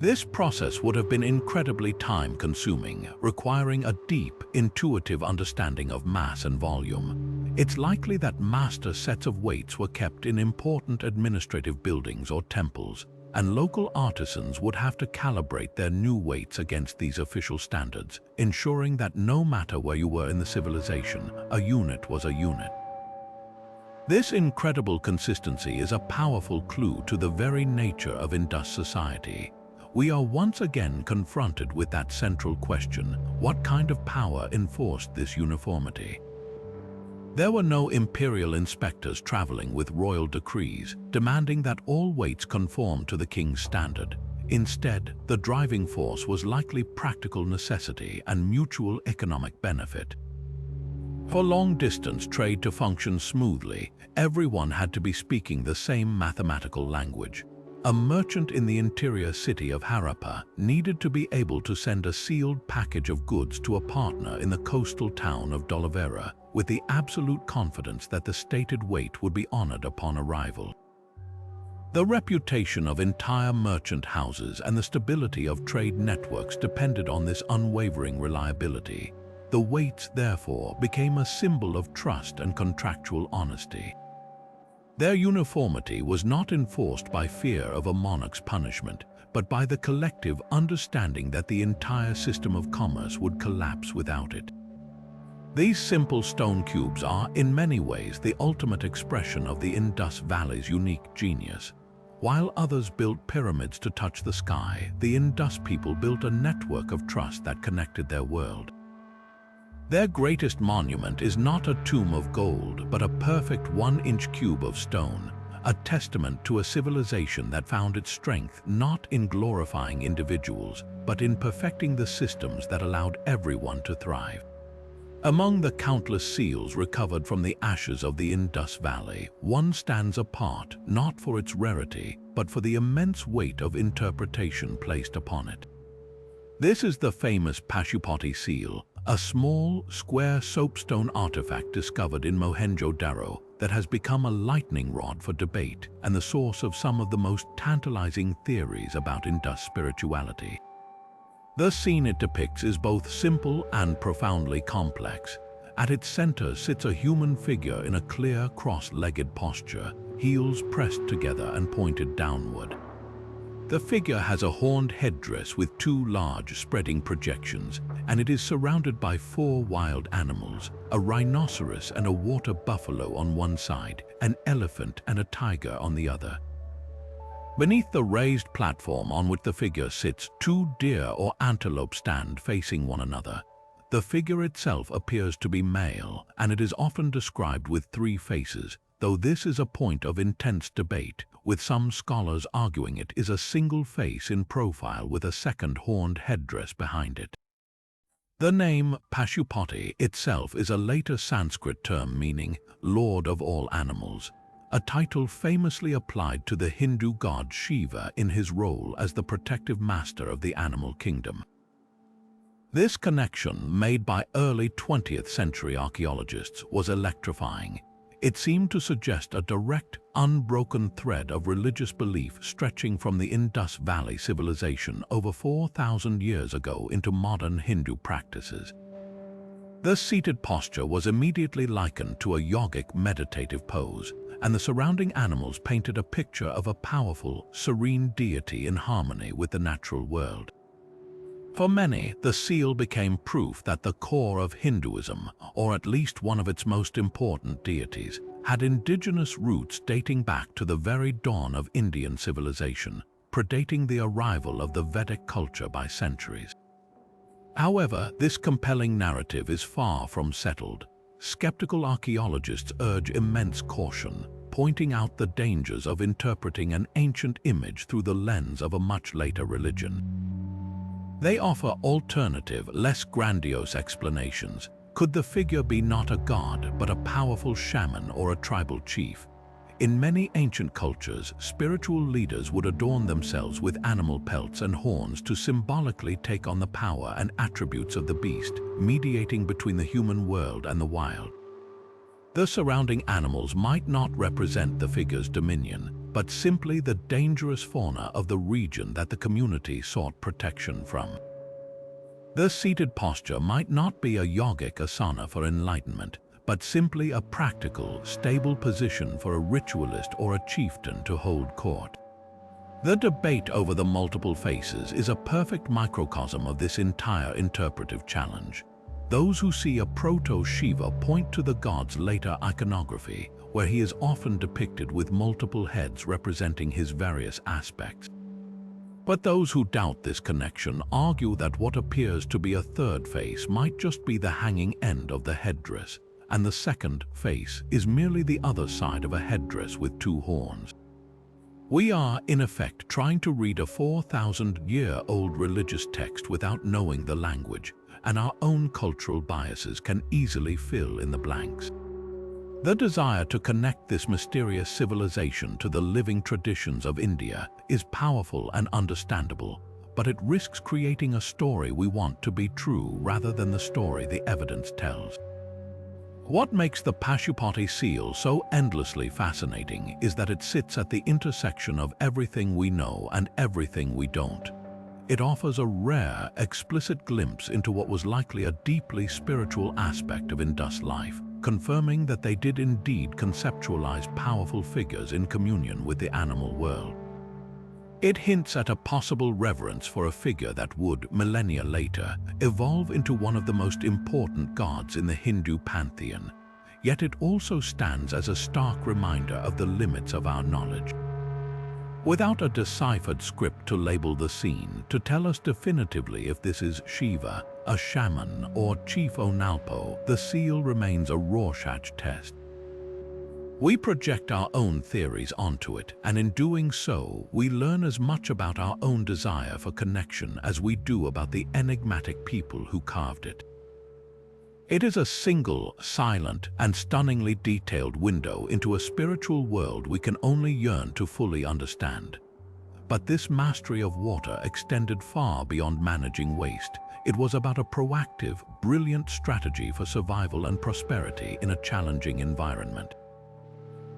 This process would have been incredibly time-consuming, requiring a deep, intuitive understanding of mass and volume. It's likely that master sets of weights were kept in important administrative buildings or temples, and local artisans would have to calibrate their new weights against these official standards, ensuring that no matter where you were in the civilization, a unit was a unit. This incredible consistency is a powerful clue to the very nature of Indus society. We are once again confronted with that central question: what kind of power enforced this uniformity? There were no imperial inspectors traveling with royal decrees, demanding that all weights conform to the king's standard. Instead, the driving force was likely practical necessity and mutual economic benefit. For long-distance trade to function smoothly, everyone had to be speaking the same mathematical language. A merchant in the interior city of Harappa needed to be able to send a sealed package of goods to a partner in the coastal town of Dolivera with the absolute confidence that the stated weight would be honored upon arrival. The reputation of entire merchant houses and the stability of trade networks depended on this unwavering reliability. The weights, therefore, became a symbol of trust and contractual honesty. Their uniformity was not enforced by fear of a monarch's punishment, but by the collective understanding that the entire system of commerce would collapse without it. These simple stone cubes are, in many ways, the ultimate expression of the Indus Valley's unique genius. While others built pyramids to touch the sky, the Indus people built a network of trust that connected their world. Their greatest monument is not a tomb of gold, but a perfect 1-inch cube of stone, a testament to a civilization that found its strength not in glorifying individuals, but in perfecting the systems that allowed everyone to thrive. Among the countless seals recovered from the ashes of the Indus Valley, one stands apart not for its rarity, but for the immense weight of interpretation placed upon it. This is the famous Pashupati seal, a small, square soapstone artifact discovered in Mohenjo-Daro that has become a lightning rod for debate and the source of some of the most tantalizing theories about Indus spirituality. The scene it depicts is both simple and profoundly complex. At its center sits a human figure in a clear, cross-legged posture, heels pressed together and pointed downward. The figure has a horned headdress with 2 large spreading projections, and it is surrounded by 4 wild animals, a rhinoceros and a water buffalo on one side, an elephant and a tiger on the other. Beneath the raised platform on which the figure sits, 2 deer or antelope stand facing one another. The figure itself appears to be male, and it is often described with 3 faces, though this is a point of intense debate, with some scholars arguing it is a single face in profile with a second horned headdress behind it. The name Pashupati itself is a later Sanskrit term meaning Lord of all animals, a title famously applied to the Hindu god Shiva in his role as the protective master of the animal kingdom. This connection, made by early 20th century archaeologists, was electrifying. It seemed to suggest a direct, unbroken thread of religious belief stretching from the Indus Valley Civilization over 4,000 years ago into modern Hindu practices. The seated posture was immediately likened to a yogic meditative pose, and the surrounding animals painted a picture of a powerful, serene deity in harmony with the natural world. For many, the seal became proof that the core of Hinduism, or at least one of its most important deities, had indigenous roots dating back to the very dawn of Indian civilization, predating the arrival of the Vedic culture by centuries. However, this compelling narrative is far from settled. Skeptical archaeologists urge immense caution, pointing out the dangers of interpreting an ancient image through the lens of a much later religion. They offer alternative, less grandiose explanations. Could the figure be not a god, but a powerful shaman or a tribal chief? In many ancient cultures, spiritual leaders would adorn themselves with animal pelts and horns to symbolically take on the power and attributes of the beast, mediating between the human world and the wild. The surrounding animals might not represent the figure's dominion, but simply the dangerous fauna of the region that the community sought protection from. The seated posture might not be a yogic asana for enlightenment, but simply a practical, stable position for a ritualist or a chieftain to hold court. The debate over the multiple faces is a perfect microcosm of this entire interpretive challenge. Those who see a proto-Shiva point to the god's later iconography, where he is often depicted with multiple heads representing his various aspects. But those who doubt this connection argue that what appears to be a third face might just be the hanging end of the headdress, and the second face is merely the other side of a headdress with two horns. We are, in effect, trying to read a 4,000-year-old religious text without knowing the language, and our own cultural biases can easily fill in the blanks. The desire to connect this mysterious civilization to the living traditions of India is powerful and understandable, but it risks creating a story we want to be true rather than the story the evidence tells. What makes the Pashupati seal so endlessly fascinating is that it sits at the intersection of everything we know and everything we don't. It offers a rare, explicit glimpse into what was likely a deeply spiritual aspect of Indus life, confirming that they did indeed conceptualize powerful figures in communion with the animal world. It hints at a possible reverence for a figure that would, millennia later, evolve into one of the most important gods in the Hindu pantheon, yet it also stands as a stark reminder of the limits of our knowledge. Without a deciphered script to label the scene, to tell us definitively if this is Shiva, a shaman, or Chief Onalpo, the seal remains a Rorschach test. We project our own theories onto it, and in doing so, we learn as much about our own desire for connection as we do about the enigmatic people who carved it. It is a single, silent, and stunningly detailed window into a spiritual world we can only yearn to fully understand. But this mastery of water extended far beyond managing waste. It was about a proactive, brilliant strategy for survival and prosperity in a challenging environment.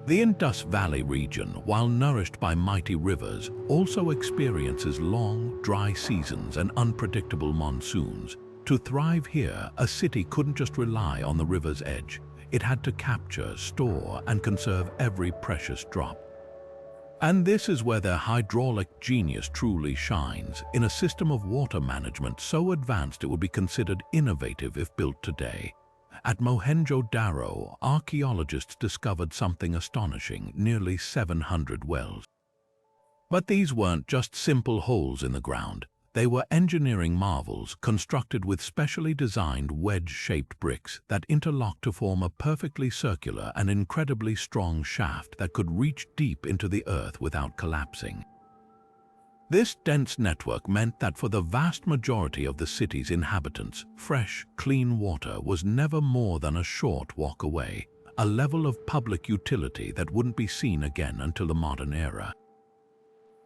The Indus Valley region, while nourished by mighty rivers, also experiences long, dry seasons and unpredictable monsoons. To thrive here, a city couldn't just rely on the river's edge. It had to capture, store, and conserve every precious drop. And this is where their hydraulic genius truly shines, in a system of water management so advanced it would be considered innovative if built today. At Mohenjo-Daro, archaeologists discovered something astonishing: nearly 700 wells. But these weren't just simple holes in the ground. They were engineering marvels constructed with specially designed wedge-shaped bricks that interlocked to form a perfectly circular and incredibly strong shaft that could reach deep into the earth without collapsing. This dense network meant that for the vast majority of the city's inhabitants, fresh, clean water was never more than a short walk away, a level of public utility that wouldn't be seen again until the modern era.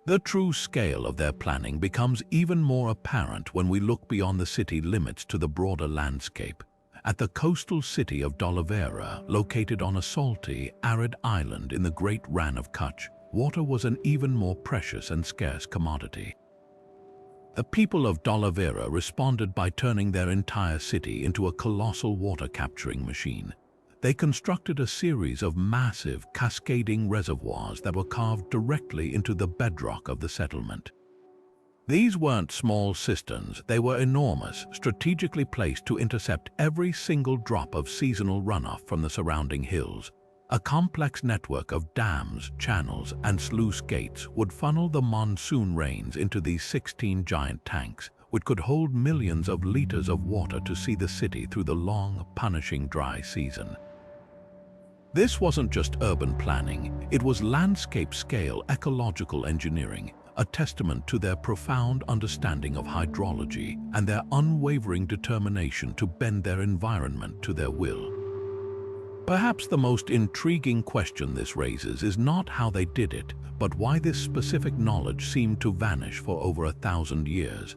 The true scale of their planning becomes even more apparent when we look beyond the city limits to the broader landscape. At the coastal city of Dolavera, located on a salty, arid island in the Great Rann of Kutch, water was an even more precious and scarce commodity. The people of Dolavera responded by turning their entire city into a colossal water-capturing machine. They constructed a series of massive, cascading reservoirs that were carved directly into the bedrock of the settlement. These weren't small cisterns, they were enormous, strategically placed to intercept every single drop of seasonal runoff from the surrounding hills. A complex network of dams, channels, and sluice gates would funnel the monsoon rains into these 16 giant tanks, which could hold millions of liters of water to see the city through the long, punishing dry season. This wasn't just urban planning, it was landscape-scale ecological engineering, a testament to their profound understanding of hydrology and their unwavering determination to bend their environment to their will. Perhaps the most intriguing question this raises is not how they did it, but why this specific knowledge seemed to vanish for over 1,000 years.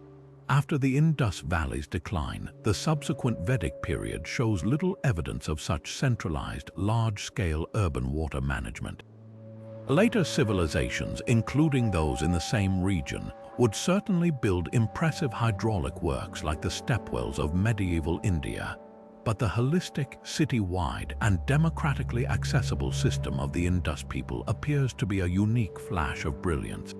After the Indus Valley's decline, the subsequent Vedic period shows little evidence of such centralized, large-scale urban water management. Later civilizations, including those in the same region, would certainly build impressive hydraulic works like the stepwells of medieval India. But the holistic, city-wide, and democratically accessible system of the Indus people appears to be a unique flash of brilliance.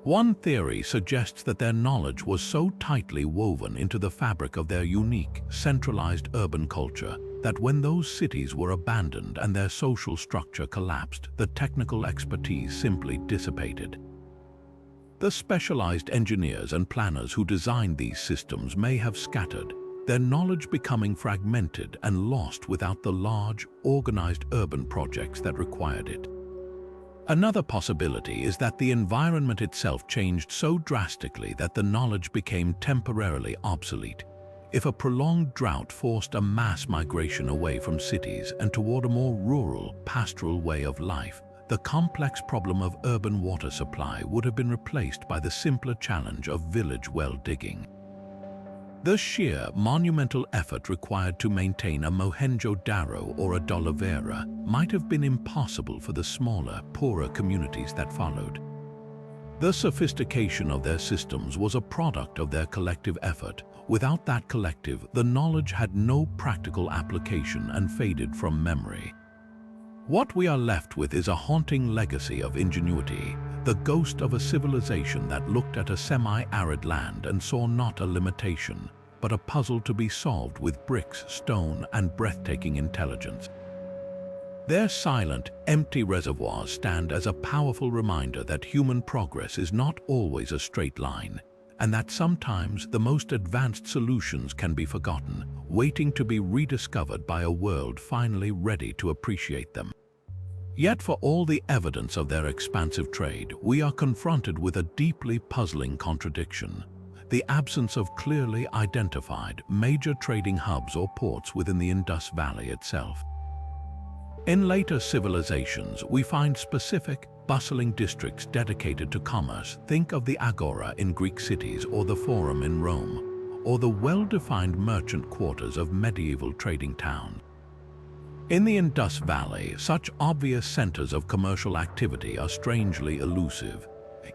One theory suggests that their knowledge was so tightly woven into the fabric of their unique, centralized urban culture that when those cities were abandoned and their social structure collapsed, the technical expertise simply dissipated. The specialized engineers and planners who designed these systems may have scattered, their knowledge becoming fragmented and lost without the large, organized urban projects that required it. Another possibility is that the environment itself changed so drastically that the knowledge became temporarily obsolete. If a prolonged drought forced a mass migration away from cities and toward a more rural, pastoral way of life, the complex problem of urban water supply would have been replaced by the simpler challenge of village well digging. The sheer, monumental effort required to maintain a Mohenjo-Daro or a Dolavera might have been impossible for the smaller, poorer communities that followed. The sophistication of their systems was a product of their collective effort. Without that collective, the knowledge had no practical application and faded from memory. What we are left with is a haunting legacy of ingenuity, the ghost of a civilization that looked at a semi-arid land and saw not a limitation, but a puzzle to be solved with bricks, stone, and breathtaking intelligence. Their silent, empty reservoirs stand as a powerful reminder that human progress is not always a straight line, and that sometimes the most advanced solutions can be forgotten, waiting to be rediscovered by a world finally ready to appreciate them. Yet for all the evidence of their expansive trade, we are confronted with a deeply puzzling contradiction: the absence of clearly identified major trading hubs or ports within the Indus Valley itself. In later civilizations, we find specific, bustling districts dedicated to commerce. Think of the Agora in Greek cities or the Forum in Rome, or the well-defined merchant quarters of medieval trading towns. In the Indus Valley, such obvious centers of commercial activity are strangely elusive.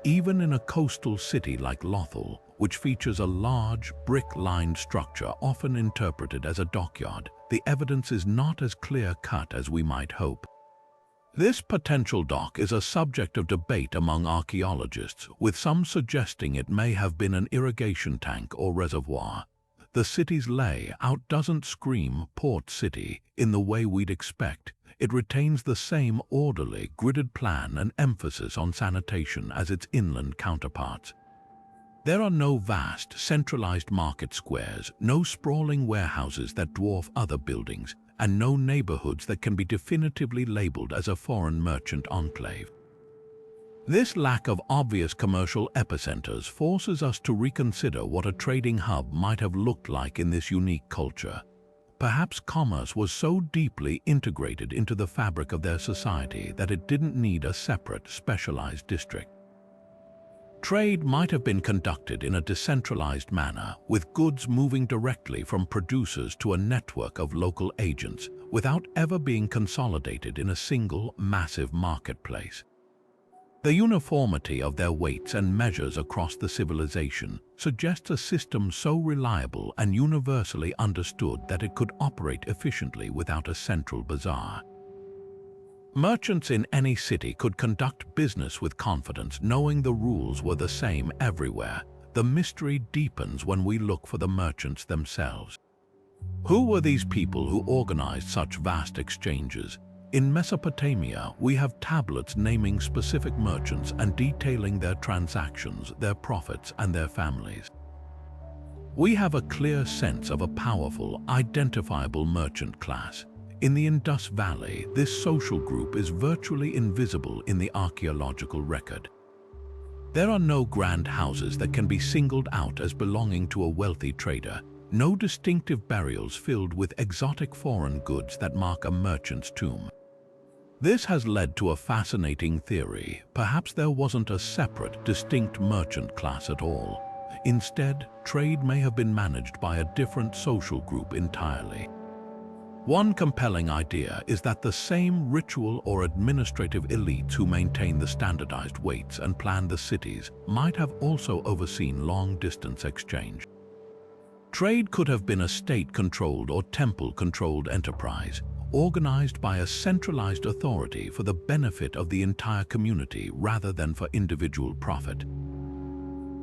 Even in a coastal city like Lothal, which features a large, brick-lined structure often interpreted as a dockyard, the evidence is not as clear-cut as we might hope. This potential dock is a subject of debate among archaeologists, with some suggesting it may have been an irrigation tank or reservoir. The city's layout doesn't scream port city in the way we'd expect. It retains the same orderly, gridded plan and emphasis on sanitation as its inland counterparts. There are no vast, centralized market squares, no sprawling warehouses that dwarf other buildings, and no neighborhoods that can be definitively labeled as a foreign merchant enclave. This lack of obvious commercial epicenters forces us to reconsider what a trading hub might have looked like in this unique culture. Perhaps commerce was so deeply integrated into the fabric of their society that it didn't need a separate, specialized district. Trade might have been conducted in a decentralized manner, with goods moving directly from producers to a network of local agents, without ever being consolidated in a single, massive marketplace. The uniformity of their weights and measures across the civilization suggests a system so reliable and universally understood that it could operate efficiently without a central bazaar. Merchants in any city could conduct business with confidence, knowing the rules were the same everywhere. The mystery deepens when we look for the merchants themselves. Who were these people who organized such vast exchanges? In Mesopotamia, we have tablets naming specific merchants and detailing their transactions, their profits, and their families. We have a clear sense of a powerful, identifiable merchant class. In the Indus Valley, this social group is virtually invisible in the archaeological record. There are no grand houses that can be singled out as belonging to a wealthy trader, no distinctive burials filled with exotic foreign goods that mark a merchant's tomb. This has led to a fascinating theory. Perhaps there wasn't a separate, distinct merchant class at all. Instead, trade may have been managed by a different social group entirely. One compelling idea is that the same ritual or administrative elites who maintain the standardized weights and plan the cities might have also overseen long-distance exchange. Trade could have been a state-controlled or temple-controlled enterprise, organized by a centralized authority for the benefit of the entire community rather than for individual profit.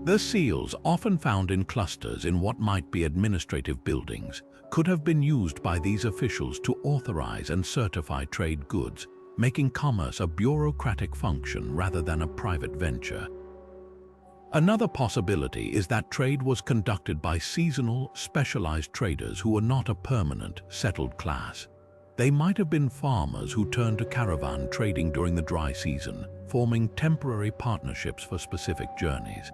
The seals, often found in clusters in what might be administrative buildings, could have been used by these officials to authorize and certify trade goods, making commerce a bureaucratic function rather than a private venture. Another possibility is that trade was conducted by seasonal, specialized traders who were not a permanent, settled class. They might have been farmers who turned to caravan trading during the dry season, forming temporary partnerships for specific journeys.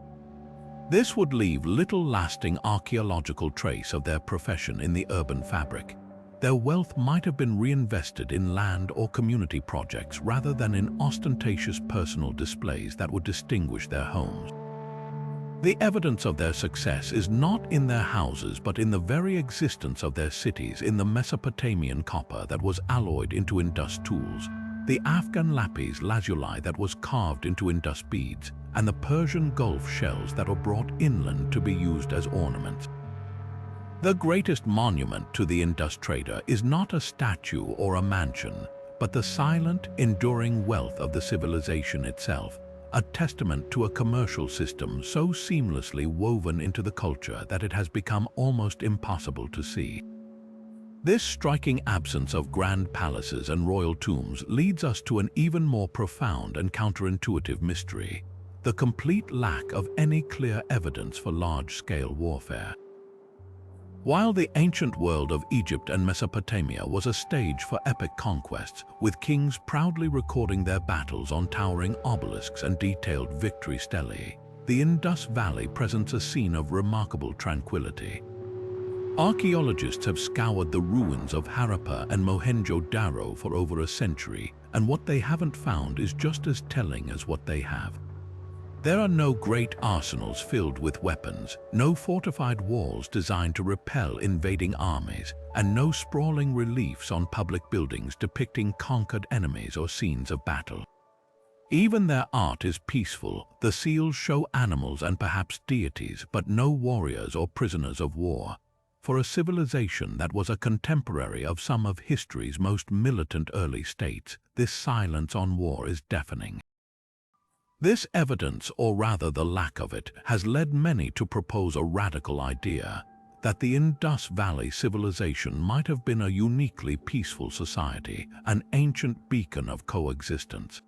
This would leave little lasting archaeological trace of their profession in the urban fabric. Their wealth might have been reinvested in land or community projects rather than in ostentatious personal displays that would distinguish their homes. The evidence of their success is not in their houses but in the very existence of their cities in the Mesopotamian copper that was alloyed into Indus tools, the Afghan lapis lazuli that was carved into Indus beads, and the Persian Gulf shells that were brought inland to be used as ornaments. The greatest monument to the Indus trader is not a statue or a mansion, but the silent, enduring wealth of the civilization itself, a testament to a commercial system so seamlessly woven into the culture that it has become almost impossible to see. This striking absence of grand palaces and royal tombs leads us to an even more profound and counterintuitive mystery: the complete lack of any clear evidence for large-scale warfare. While the ancient world of Egypt and Mesopotamia was a stage for epic conquests, with kings proudly recording their battles on towering obelisks and detailed victory stelae, the Indus Valley presents a scene of remarkable tranquility. Archaeologists have scoured the ruins of Harappa and Mohenjo-Daro for over a century, and what they haven't found is just as telling as what they have. There are no great arsenals filled with weapons, no fortified walls designed to repel invading armies, and no sprawling reliefs on public buildings depicting conquered enemies or scenes of battle. Even their art is peaceful. The seals show animals and perhaps deities, but no warriors or prisoners of war. For a civilization that was a contemporary of some of history's most militant early states, this silence on war is deafening. This evidence, or rather the lack of it, has led many to propose a radical idea that the Indus Valley Civilization might have been a uniquely peaceful society, an ancient beacon of coexistence.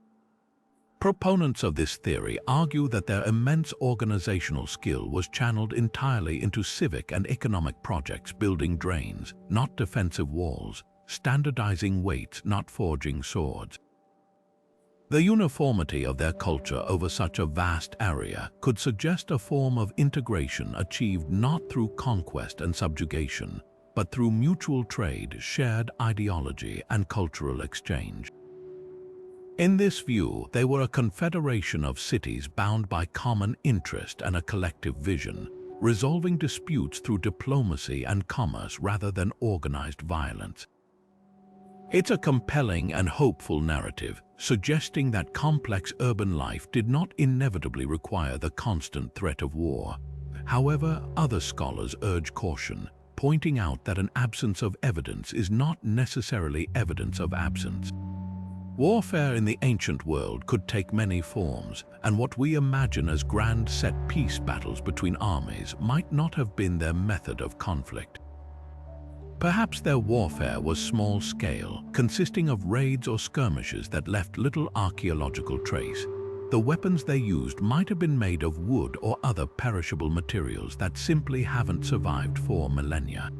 Proponents of this theory argue that their immense organizational skill was channeled entirely into civic and economic projects, building drains, not defensive walls, standardizing weights, not forging swords. The uniformity of their culture over such a vast area could suggest a form of integration achieved not through conquest and subjugation, but through mutual trade, shared ideology, and cultural exchange. In this view, they were a confederation of cities bound by common interest and a collective vision, resolving disputes through diplomacy and commerce rather than organized violence. It's a compelling and hopeful narrative, suggesting that complex urban life did not inevitably require the constant threat of war. However, other scholars urge caution, pointing out that an absence of evidence is not necessarily evidence of absence. Warfare in the ancient world could take many forms, and what we imagine as grand set-piece battles between armies might not have been their method of conflict. Perhaps their warfare was small-scale, consisting of raids or skirmishes that left little archaeological trace. The weapons they used might have been made of wood or other perishable materials that simply haven't survived for millennia.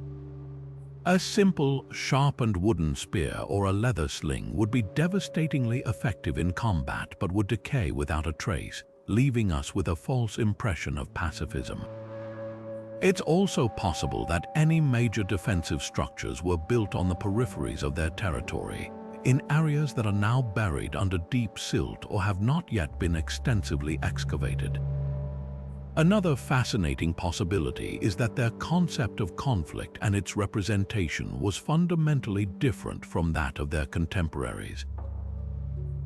A simple, sharpened wooden spear or a leather sling would be devastatingly effective in combat but would decay without a trace, leaving us with a false impression of pacifism. It's also possible that any major defensive structures were built on the peripheries of their territory, in areas that are now buried under deep silt or have not yet been extensively excavated. Another fascinating possibility is that their concept of conflict and its representation was fundamentally different from that of their contemporaries.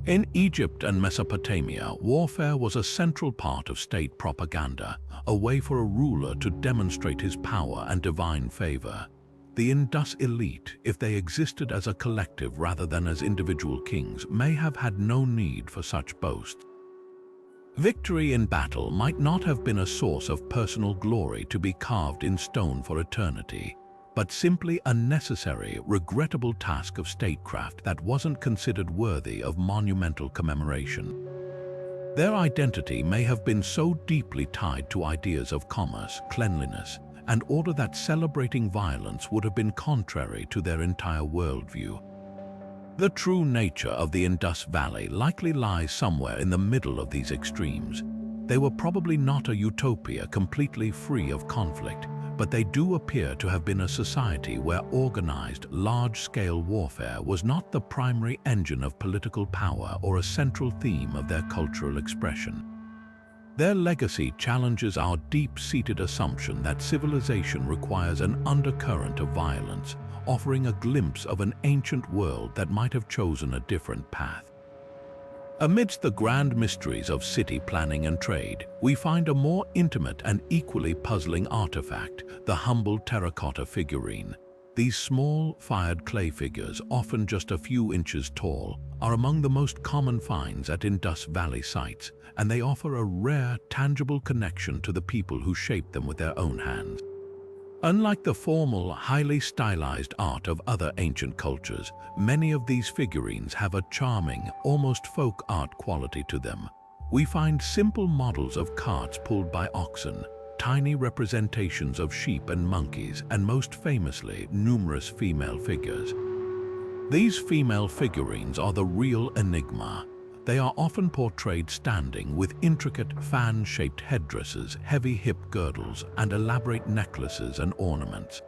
In Egypt and Mesopotamia, warfare was a central part of state propaganda, a way for a ruler to demonstrate his power and divine favor. The Indus elite, if they existed as a collective rather than as individual kings, may have had no need for such boasts. Victory in battle might not have been a source of personal glory to be carved in stone for eternity, but simply a necessary, regrettable task of statecraft that wasn't considered worthy of monumental commemoration. Their identity may have been so deeply tied to ideas of commerce, cleanliness, and order that celebrating violence would have been contrary to their entire worldview. The true nature of the Indus Valley likely lies somewhere in the middle of these extremes. They were probably not a utopia completely free of conflict, but they do appear to have been a society where organized, large-scale warfare was not the primary engine of political power or a central theme of their cultural expression. Their legacy challenges our deep-seated assumption that civilization requires an undercurrent of violence, offering a glimpse of an ancient world that might have chosen a different path. Amidst the grand mysteries of city planning and trade, we find a more intimate and equally puzzling artifact, the humble terracotta figurine. These small, fired clay figures, often just a few inches tall, are among the most common finds at Indus Valley sites, and they offer a rare, tangible connection to the people who shaped them with their own hands. Unlike the formal, highly stylized art of other ancient cultures, many of these figurines have a charming, almost folk art quality to them. We find simple models of carts pulled by oxen, tiny representations of sheep and monkeys, and most famously, numerous female figures. These female figurines are the real enigma. They are often portrayed standing with intricate fan-shaped headdresses, heavy hip girdles, and elaborate necklaces and ornaments.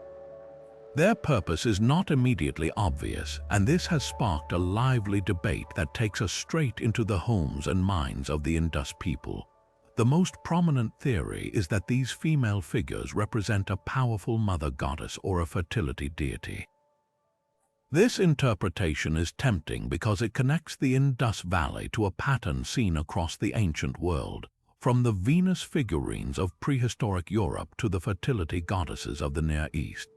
Their purpose is not immediately obvious, and this has sparked a lively debate that takes us straight into the homes and minds of the Indus people. The most prominent theory is that these female figures represent a powerful mother goddess or a fertility deity. This interpretation is tempting because it connects the Indus Valley to a pattern seen across the ancient world, from the Venus figurines of prehistoric Europe to the fertility goddesses of the Near East.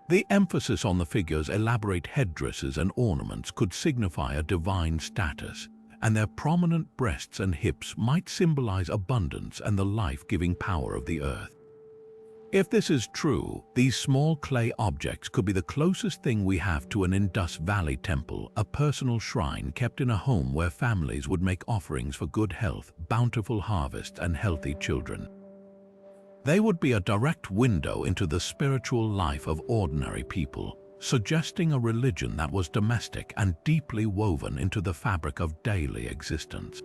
The emphasis on the figures' elaborate headdresses and ornaments could signify a divine status, and their prominent breasts and hips might symbolize abundance and the life-giving power of the earth. If this is true, these small clay objects could be the closest thing we have to an Indus Valley temple, a personal shrine kept in a home where families would make offerings for good health, bountiful harvests, and healthy children. They would be a direct window into the spiritual life of ordinary people, suggesting a religion that was domestic and deeply woven into the fabric of daily existence.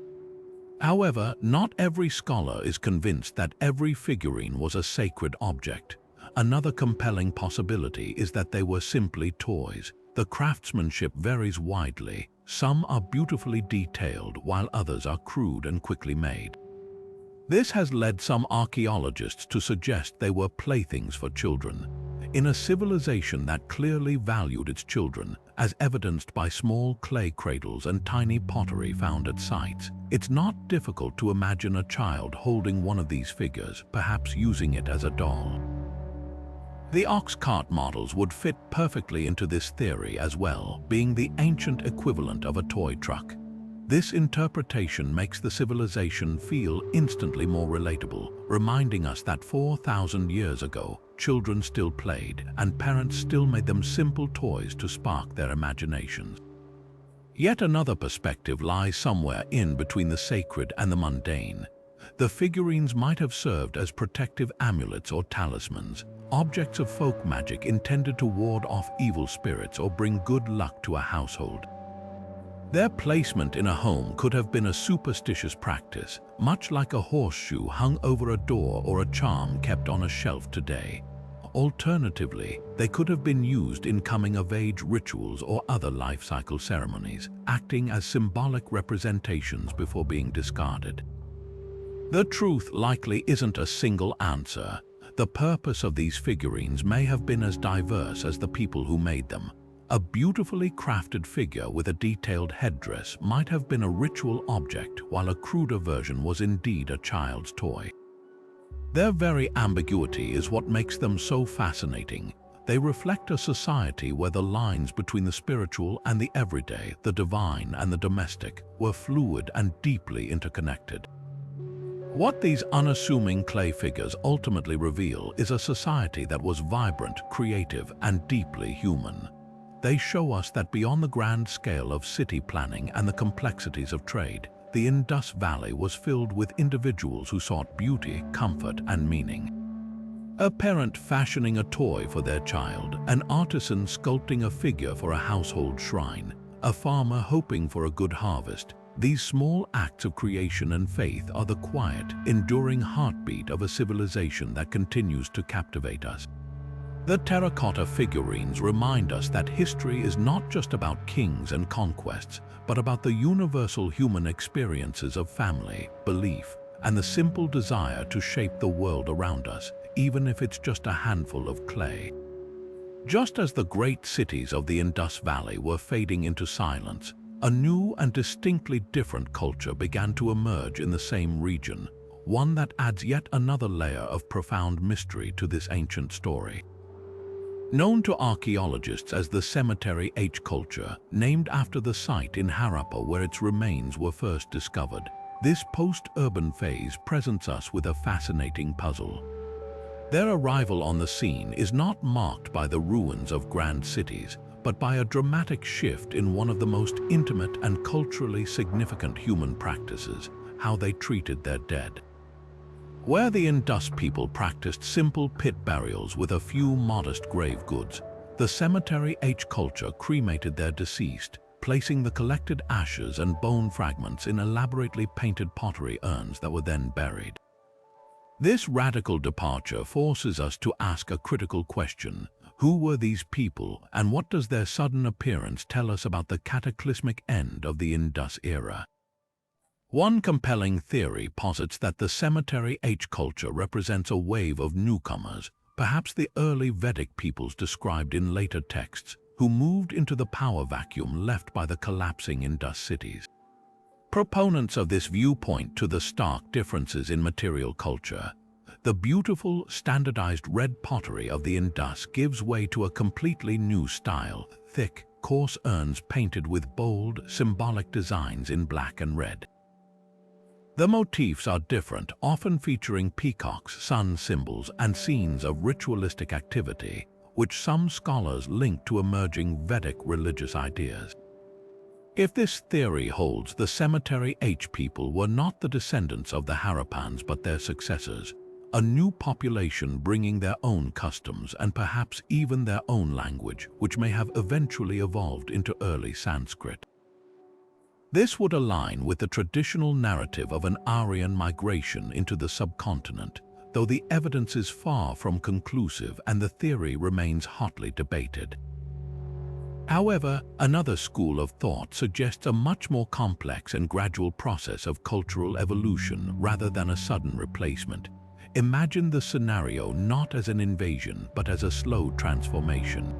However, not every scholar is convinced that every figurine was a sacred object. Another compelling possibility is that they were simply toys. The craftsmanship varies widely. Some are beautifully detailed, while others are crude and quickly made. This has led some archaeologists to suggest they were playthings for children. In a civilization that clearly valued its children, as evidenced by small clay cradles and tiny pottery found at sites, it's not difficult to imagine a child holding one of these figures, perhaps using it as a doll. The ox cart models would fit perfectly into this theory as well, being the ancient equivalent of a toy truck. This interpretation makes the civilization feel instantly more relatable, reminding us that 4,000 years ago, children still played, and parents still made them simple toys to spark their imaginations. Yet another perspective lies somewhere in between the sacred and the mundane. The figurines might have served as protective amulets or talismans, objects of folk magic intended to ward off evil spirits or bring good luck to a household. Their placement in a home could have been a superstitious practice, much like a horseshoe hung over a door or a charm kept on a shelf today. Alternatively, they could have been used in coming-of-age rituals or other life cycle ceremonies, acting as symbolic representations before being discarded. The truth likely isn't a single answer. The purpose of these figurines may have been as diverse as the people who made them. A beautifully crafted figure with a detailed headdress might have been a ritual object, while a cruder version was indeed a child's toy. Their very ambiguity is what makes them so fascinating. They reflect a society where the lines between the spiritual and the everyday, the divine and the domestic, were fluid and deeply interconnected. What these unassuming clay figures ultimately reveal is a society that was vibrant, creative, and deeply human. They show us that beyond the grand scale of city planning and the complexities of trade, the Indus Valley was filled with individuals who sought beauty, comfort, and meaning. A parent fashioning a toy for their child, an artisan sculpting a figure for a household shrine, a farmer hoping for a good harvest. These small acts of creation and faith are the quiet, enduring heartbeat of a civilization that continues to captivate us. The terracotta figurines remind us that history is not just about kings and conquests, but about the universal human experiences of family, belief, and the simple desire to shape the world around us, even if it's just a handful of clay. Just as the great cities of the Indus Valley were fading into silence, a new and distinctly different culture began to emerge in the same region, one that adds yet another layer of profound mystery to this ancient story. Known to archaeologists as the Cemetery H culture, named after the site in Harappa where its remains were first discovered, this post-urban phase presents us with a fascinating puzzle. Their arrival on the scene is not marked by the ruins of grand cities, but by a dramatic shift in one of the most intimate and culturally significant human practices, how they treated their dead. Where the Indus people practiced simple pit burials with a few modest grave goods, the Cemetery H culture cremated their deceased, placing the collected ashes and bone fragments in elaborately painted pottery urns that were then buried. This radical departure forces us to ask a critical question. Who were these people, and what does their sudden appearance tell us about the cataclysmic end of the Indus era? One compelling theory posits that the Cemetery H culture represents a wave of newcomers, perhaps the early Vedic peoples described in later texts, who moved into the power vacuum left by the collapsing Indus cities. Proponents of this view point to the stark differences in material culture. The beautiful, standardized red pottery of the Indus gives way to a completely new style, thick, coarse urns painted with bold, symbolic designs in black and red. The motifs are different, often featuring peacocks, sun symbols, and scenes of ritualistic activity, which some scholars link to emerging Vedic religious ideas. If this theory holds, the Cemetery H people were not the descendants of the Harappans but their successors, a new population bringing their own customs and perhaps even their own language, which may have eventually evolved into early Sanskrit. This would align with the traditional narrative of an Aryan migration into the subcontinent, though the evidence is far from conclusive and the theory remains hotly debated. However, another school of thought suggests a much more complex and gradual process of cultural evolution rather than a sudden replacement. Imagine the scenario not as an invasion but as a slow transformation.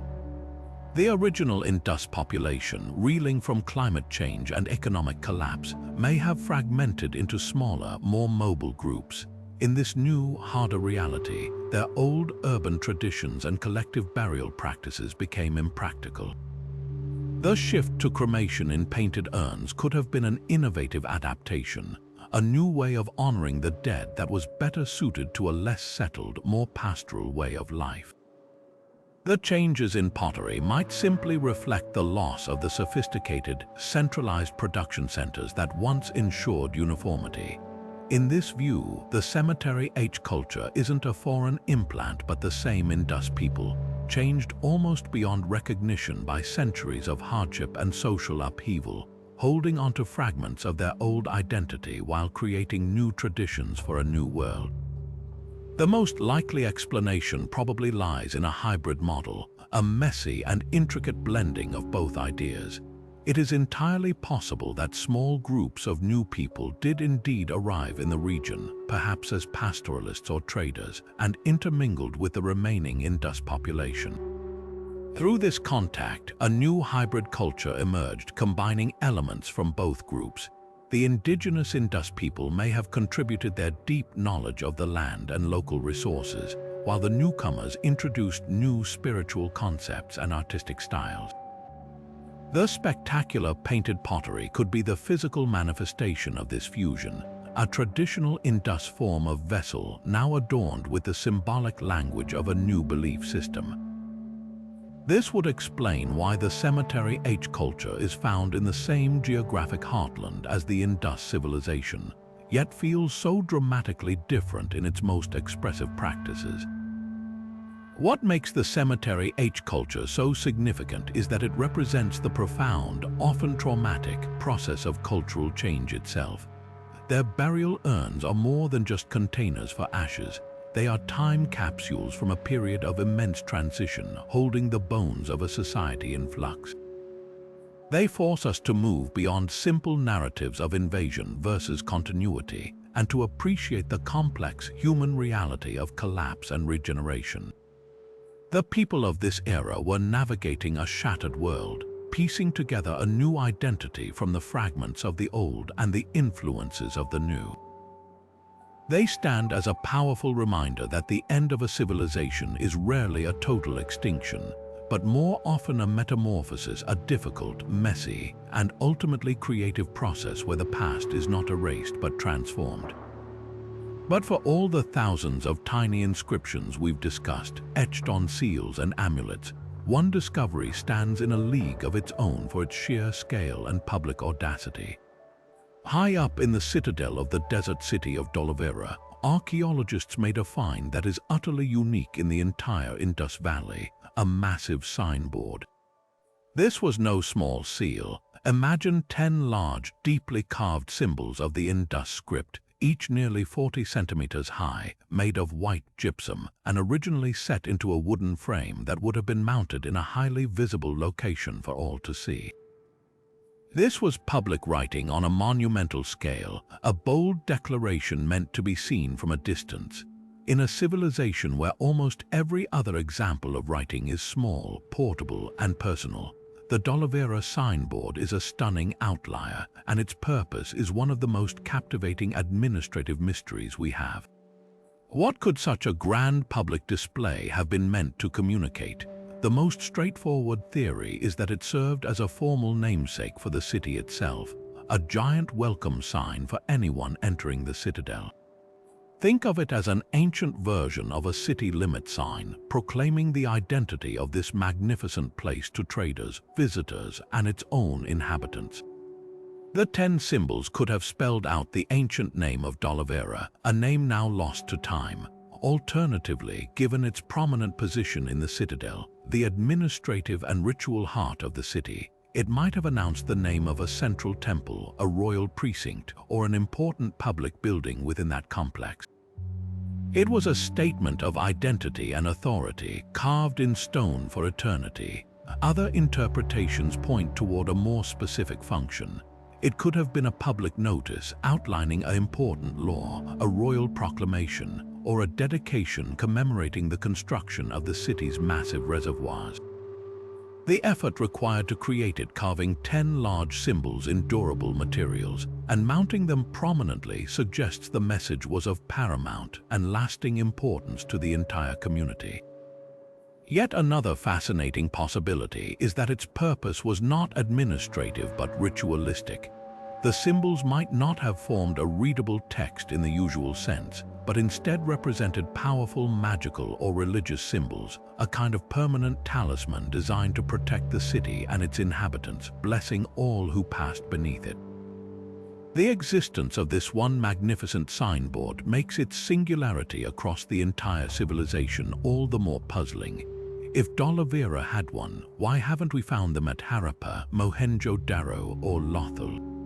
The original Indus population, reeling from climate change and economic collapse, may have fragmented into smaller, more mobile groups. In this new, harder reality, their old urban traditions and collective burial practices became impractical. The shift to cremation in painted urns could have been an innovative adaptation, a new way of honoring the dead that was better suited to a less settled, more pastoral way of life. The changes in pottery might simply reflect the loss of the sophisticated, centralized production centers that once ensured uniformity. In this view, the Cemetery H culture isn't a foreign implant but the same Indus people, changed almost beyond recognition by centuries of hardship and social upheaval, holding onto fragments of their old identity while creating new traditions for a new world. The most likely explanation probably lies in a hybrid model, a messy and intricate blending of both ideas. It is entirely possible that small groups of new people did indeed arrive in the region, perhaps as pastoralists or traders, and intermingled with the remaining Indus population. Through this contact, a new hybrid culture emerged, combining elements from both groups. The indigenous Indus people may have contributed their deep knowledge of the land and local resources, while the newcomers introduced new spiritual concepts and artistic styles. The spectacular painted pottery could be the physical manifestation of this fusion, a traditional Indus form of vessel now adorned with the symbolic language of a new belief system. This would explain why the cemetery H culture is found in the same geographic heartland as the Indus civilization, yet feels so dramatically different in its most expressive practices. What makes the cemetery H culture so significant is that it represents the profound, often traumatic, process of cultural change itself. Their burial urns are more than just containers for ashes. They are time capsules from a period of immense transition, holding the bones of a society in flux. They force us to move beyond simple narratives of invasion versus continuity, and to appreciate the complex human reality of collapse and regeneration. The people of this era were navigating a shattered world, piecing together a new identity from the fragments of the old and the influences of the new. They stand as a powerful reminder that the end of a civilization is rarely a total extinction, but more often a metamorphosis, a difficult, messy, and ultimately creative process where the past is not erased but transformed. But for all the thousands of tiny inscriptions we've discussed, etched on seals and amulets, one discovery stands in a league of its own for its sheer scale and public audacity. High up in the citadel of the desert city of Dolavera, archaeologists made a find that is utterly unique in the entire Indus Valley, a massive signboard. This was no small seal. Imagine 10 large, deeply carved symbols of the Indus script, each nearly 40 centimeters high, made of white gypsum, and originally set into a wooden frame that would have been mounted in a highly visible location for all to see. This was public writing on a monumental scale, a bold declaration meant to be seen from a distance. In a civilization where almost every other example of writing is small, portable, and personal, the Dolavera signboard is a stunning outlier, and its purpose is one of the most captivating administrative mysteries we have. What could such a grand public display have been meant to communicate? The most straightforward theory is that it served as a formal namesake for the city itself, a giant welcome sign for anyone entering the citadel. Think of it as an ancient version of a city limit sign, proclaiming the identity of this magnificent place to traders, visitors, and its own inhabitants. The 10 symbols could have spelled out the ancient name of Dolavera, a name now lost to time. Alternatively, given its prominent position in the citadel, the administrative and ritual heart of the city, it might have announced the name of a central temple, a royal precinct, or an important public building within that complex. It was a statement of identity and authority, carved in stone for eternity. Other interpretations point toward a more specific function. It could have been a public notice outlining an important law, a royal proclamation, or a dedication commemorating the construction of the city's massive reservoirs. The effort required to create it, carving 10 large symbols in durable materials and mounting them prominently, suggests the message was of paramount and lasting importance to the entire community. Yet another fascinating possibility is that its purpose was not administrative but ritualistic. The symbols might not have formed a readable text in the usual sense, but instead represented powerful magical or religious symbols, a kind of permanent talisman designed to protect the city and its inhabitants, blessing all who passed beneath it. The existence of this one magnificent signboard makes its singularity across the entire civilization all the more puzzling. If Dolavera had one, why haven't we found them at Harappa, Mohenjo-Daro, or Lothal?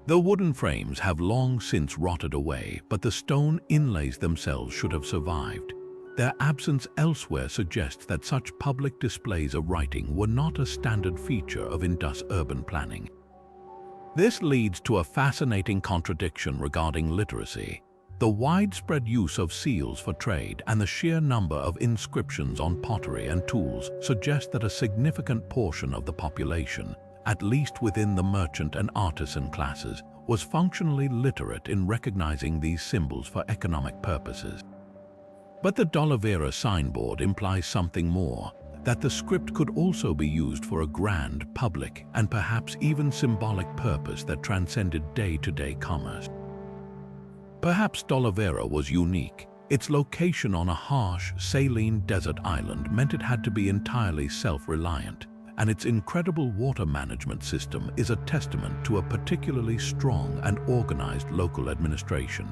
The wooden frames have long since rotted away, but the stone inlays themselves should have survived. their absence elsewhere suggests that such public displays of writing were not a standard feature of Indus urban planning. This leads to a fascinating contradiction regarding literacy. The widespread use of seals for trade and the sheer number of inscriptions on pottery and tools suggest that a significant portion of the population, at least within the merchant and artisan classes, was functionally literate in recognizing these symbols for economic purposes. But the Dollavera signboard implies something more, that the script could also be used for a grand, public, and perhaps even symbolic purpose that transcended day-to-day commerce. Perhaps Dollavera was unique. Its location on a harsh, saline desert island meant it had to be entirely self-reliant, and its incredible water management system is a testament to a particularly strong and organized local administration.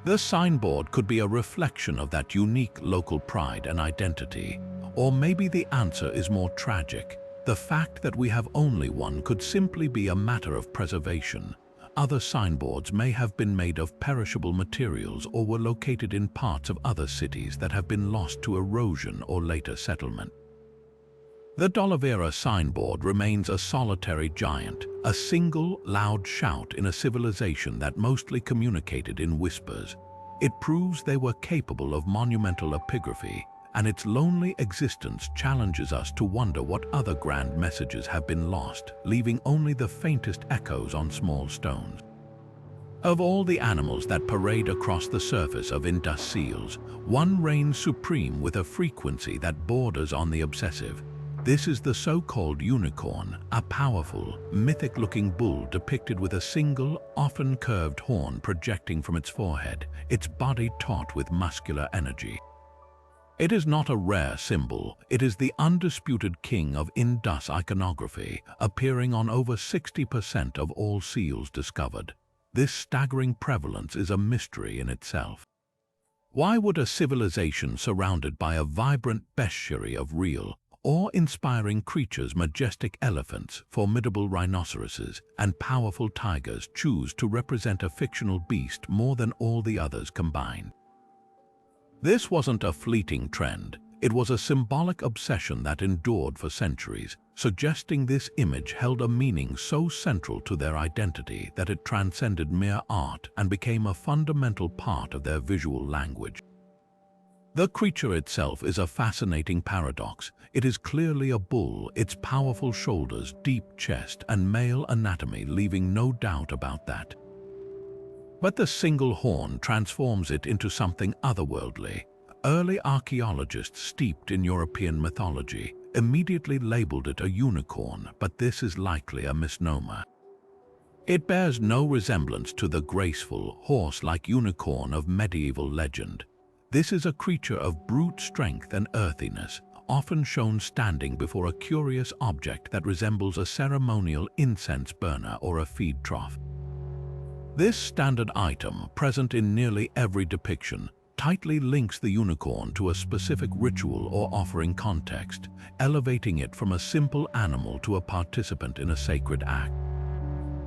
The signboard could be a reflection of that unique local pride and identity. Or maybe the answer is more tragic. The fact that we have only one could simply be a matter of preservation. Other signboards may have been made of perishable materials or were located in parts of other cities that have been lost to erosion or later settlement. The Dollavera signboard remains a solitary giant, a single loud shout in a civilization that mostly communicated in whispers. It proves they were capable of monumental epigraphy, and its lonely existence challenges us to wonder what other grand messages have been lost, leaving only the faintest echoes on small stones. Of all the animals that parade across the surface of Indus seals, one reigns supreme with a frequency that borders on the obsessive. This is the so-called unicorn, a powerful, mythic-looking bull depicted with a single, often curved horn projecting from its forehead, its body taut with muscular energy. It is not a rare symbol, it is the undisputed king of Indus iconography, appearing on over 60% of all seals discovered. This staggering prevalence is a mystery in itself. Why would a civilization surrounded by a vibrant bestiary of real, awe-inspiring creatures, majestic elephants, formidable rhinoceroses, and powerful tigers choose to represent a fictional beast more than all the others combined? This wasn't a fleeting trend, it was a symbolic obsession that endured for centuries, suggesting this image held a meaning so central to their identity that it transcended mere art and became a fundamental part of their visual language. The creature itself is a fascinating paradox. It is clearly a bull, its powerful shoulders, deep chest, and male anatomy leaving no doubt about that. But the single horn transforms it into something otherworldly. Early archaeologists steeped in European mythology immediately labeled it a unicorn, but this is likely a misnomer. It bears no resemblance to the graceful, horse-like unicorn of medieval legend. This is a creature of brute strength and earthiness, often shown standing before a curious object that resembles a ceremonial incense burner or a feed trough. This standard item, present in nearly every depiction, tightly links the unicorn to a specific ritual or offering context, elevating it from a simple animal to a participant in a sacred act.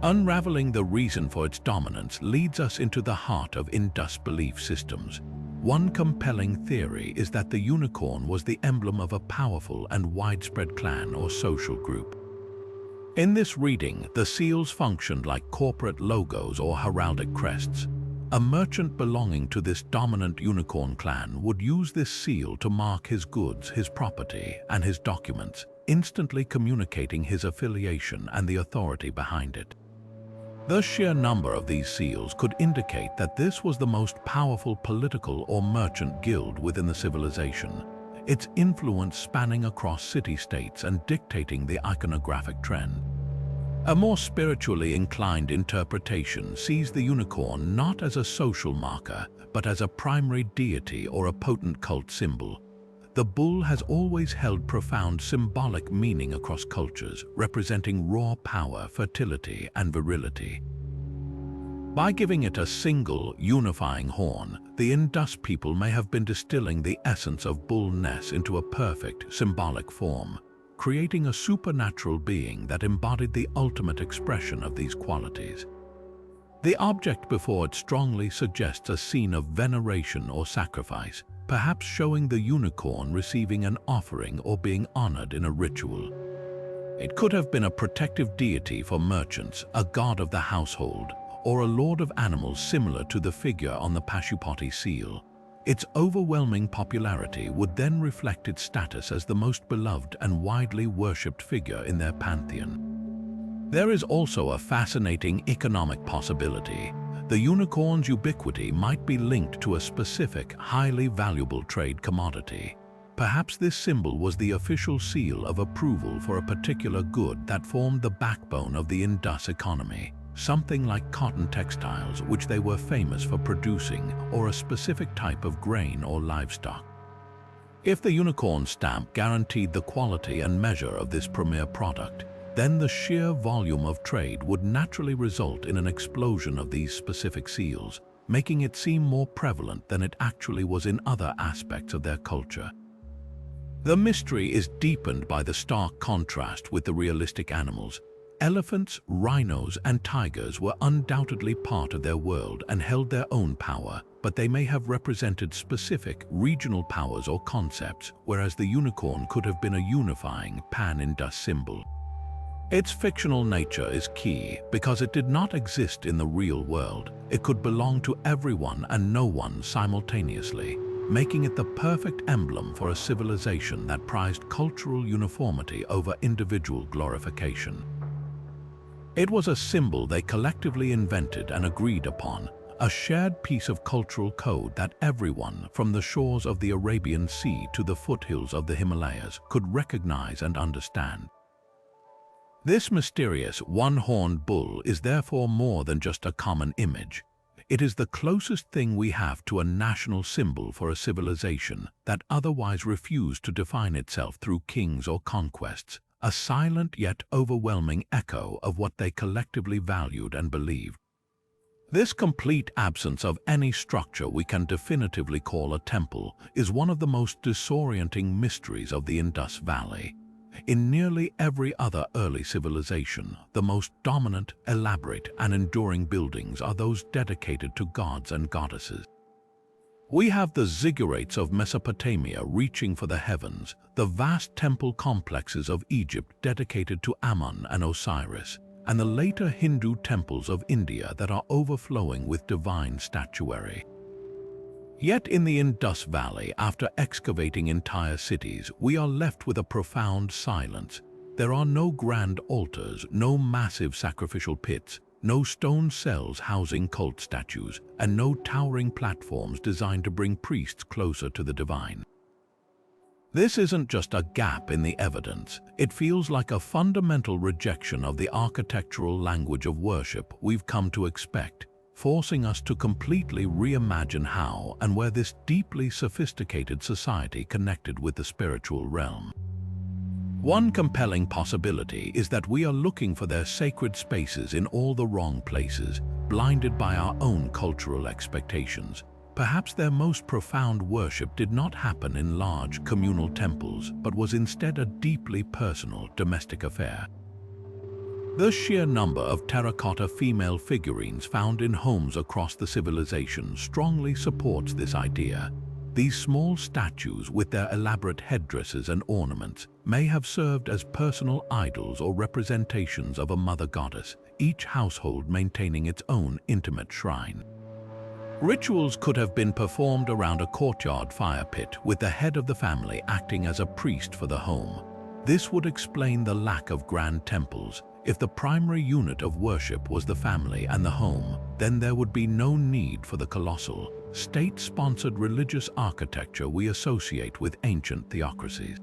Unraveling the reason for its dominance leads us into the heart of Indus belief systems. One compelling theory is that the unicorn was the emblem of a powerful and widespread clan or social group. In this reading, the seals functioned like corporate logos or heraldic crests. A merchant belonging to this dominant unicorn clan would use this seal to mark his goods, his property, and his documents, instantly communicating his affiliation and the authority behind it. The sheer number of these seals could indicate that this was the most powerful political or merchant guild within the civilization, its influence spanning across city-states and dictating the iconographic trend. A more spiritually inclined interpretation sees the unicorn not as a social marker, but as a primary deity or a potent cult symbol. The bull has always held profound symbolic meaning across cultures, representing raw power, fertility, and virility. By giving it a single, unifying horn, the Indus people may have been distilling the essence of bullness into a perfect, symbolic form, creating a supernatural being that embodied the ultimate expression of these qualities. The object before it strongly suggests a scene of veneration or sacrifice, perhaps showing the unicorn receiving an offering or being honored in a ritual. It could have been a protective deity for merchants, a god of the household, or a lord of animals similar to the figure on the Pashupati seal. Its overwhelming popularity would then reflect its status as the most beloved and widely worshipped figure in their pantheon. There is also a fascinating economic possibility. The unicorn's ubiquity might be linked to a specific, highly valuable trade commodity. Perhaps this symbol was the official seal of approval for a particular good that formed the backbone of the Indus economy, something like cotton textiles, which they were famous for producing, or a specific type of grain or livestock. If the unicorn stamp guaranteed the quality and measure of this premier product, then the sheer volume of trade would naturally result in an explosion of these specific seals, making it seem more prevalent than it actually was in other aspects of their culture. The mystery is deepened by the stark contrast with the realistic animals. Elephants, rhinos, and tigers were undoubtedly part of their world and held their own power, but they may have represented specific regional powers or concepts, whereas the unicorn could have been a unifying pan-Indus symbol. Its fictional nature is key because it did not exist in the real world. It could belong to everyone and no one simultaneously, making it the perfect emblem for a civilization that prized cultural uniformity over individual glorification. It was a symbol they collectively invented and agreed upon, a shared piece of cultural code that everyone, from the shores of the Arabian Sea to the foothills of the Himalayas, could recognize and understand. This mysterious one-horned bull is therefore more than just a common image. It is the closest thing we have to a national symbol for a civilization that otherwise refused to define itself through kings or conquests, a silent yet overwhelming echo of what they collectively valued and believed. This complete absence of any structure we can definitively call a temple is one of the most disorienting mysteries of the Indus Valley. In nearly every other early civilization, the most dominant, elaborate, and enduring buildings are those dedicated to gods and goddesses. We have the ziggurats of Mesopotamia reaching for the heavens, the vast temple complexes of Egypt dedicated to Ammon and Osiris, and the later Hindu temples of India that are overflowing with divine statuary. Yet in the Indus Valley, after excavating entire cities, we are left with a profound silence. There are no grand altars, no massive sacrificial pits, no stone cells housing cult statues, and no towering platforms designed to bring priests closer to the divine. This isn't just a gap in the evidence. It feels like a fundamental rejection of the architectural language of worship we've come to expect, forcing us to completely reimagine how and where this deeply sophisticated society connected with the spiritual realm. One compelling possibility is that we are looking for their sacred spaces in all the wrong places, blinded by our own cultural expectations. Perhaps their most profound worship did not happen in large communal temples, but was instead a deeply personal domestic affair. The sheer number of terracotta female figurines found in homes across the civilization strongly supports this idea. These small statues, with their elaborate headdresses and ornaments, may have served as personal idols or representations of a mother goddess, each household maintaining its own intimate shrine. Rituals could have been performed around a courtyard fire pit, with the head of the family acting as a priest for the home. This would explain the lack of grand temples. If the primary unit of worship was the family and the home, then there would be no need for the colossal, state-sponsored religious architecture we associate with ancient theocracies.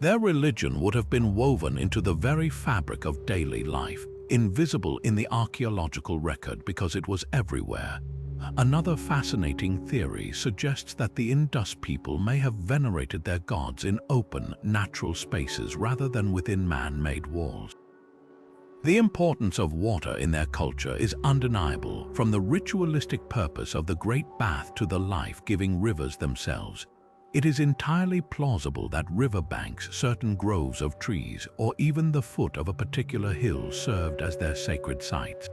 Their religion would have been woven into the very fabric of daily life, invisible in the archaeological record because it was everywhere. Another fascinating theory suggests that the Indus people may have venerated their gods in open, natural spaces rather than within man-made walls. The importance of water in their culture is undeniable, from the ritualistic purpose of the Great Bath to the life-giving rivers themselves. It is entirely plausible that riverbanks, certain groves of trees, or even the foot of a particular hill served as their sacred sites.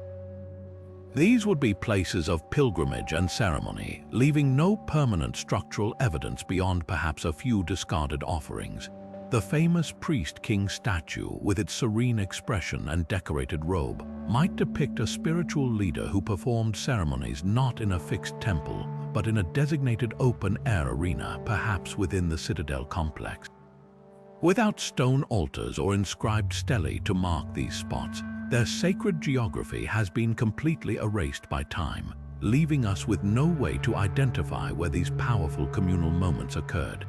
These would be places of pilgrimage and ceremony, leaving no permanent structural evidence beyond perhaps a few discarded offerings. The famous priest-king statue, with its serene expression and decorated robe, might depict a spiritual leader who performed ceremonies not in a fixed temple, but in a designated open-air arena, perhaps within the citadel complex. Without stone altars or inscribed stelae to mark these spots, their sacred geography has been completely erased by time, leaving us with no way to identify where these powerful communal moments occurred.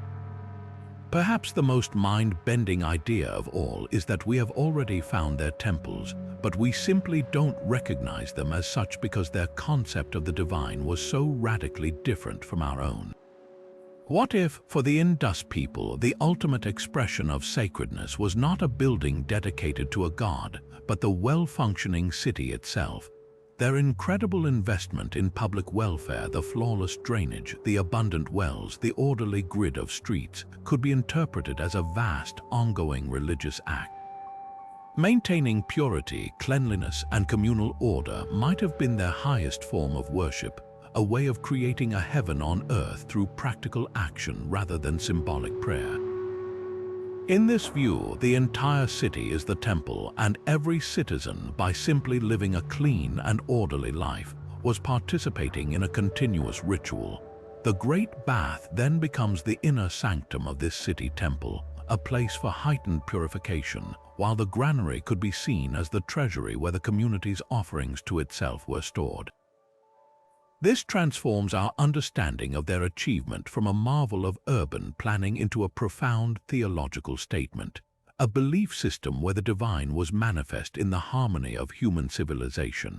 Perhaps the most mind-bending idea of all is that we have already found their temples, but we simply don't recognize them as such because their concept of the divine was so radically different from our own. What if, for the Indus people, the ultimate expression of sacredness was not a building dedicated to a god, but the well-functioning city itself? Their incredible investment in public welfare, the flawless drainage, the abundant wells, the orderly grid of streets, could be interpreted as a vast, ongoing religious act. Maintaining purity, cleanliness, and communal order might have been their highest form of worship, a way of creating a heaven on earth through practical action rather than symbolic prayer. In this view, the entire city is the temple, and every citizen, by simply living a clean and orderly life, was participating in a continuous ritual. The Great Bath then becomes the inner sanctum of this city temple, a place for heightened purification, while the granary could be seen as the treasury where the community's offerings to itself were stored. This transforms our understanding of their achievement from a marvel of urban planning into a profound theological statement, a belief system where the divine was manifest in the harmony of human civilization.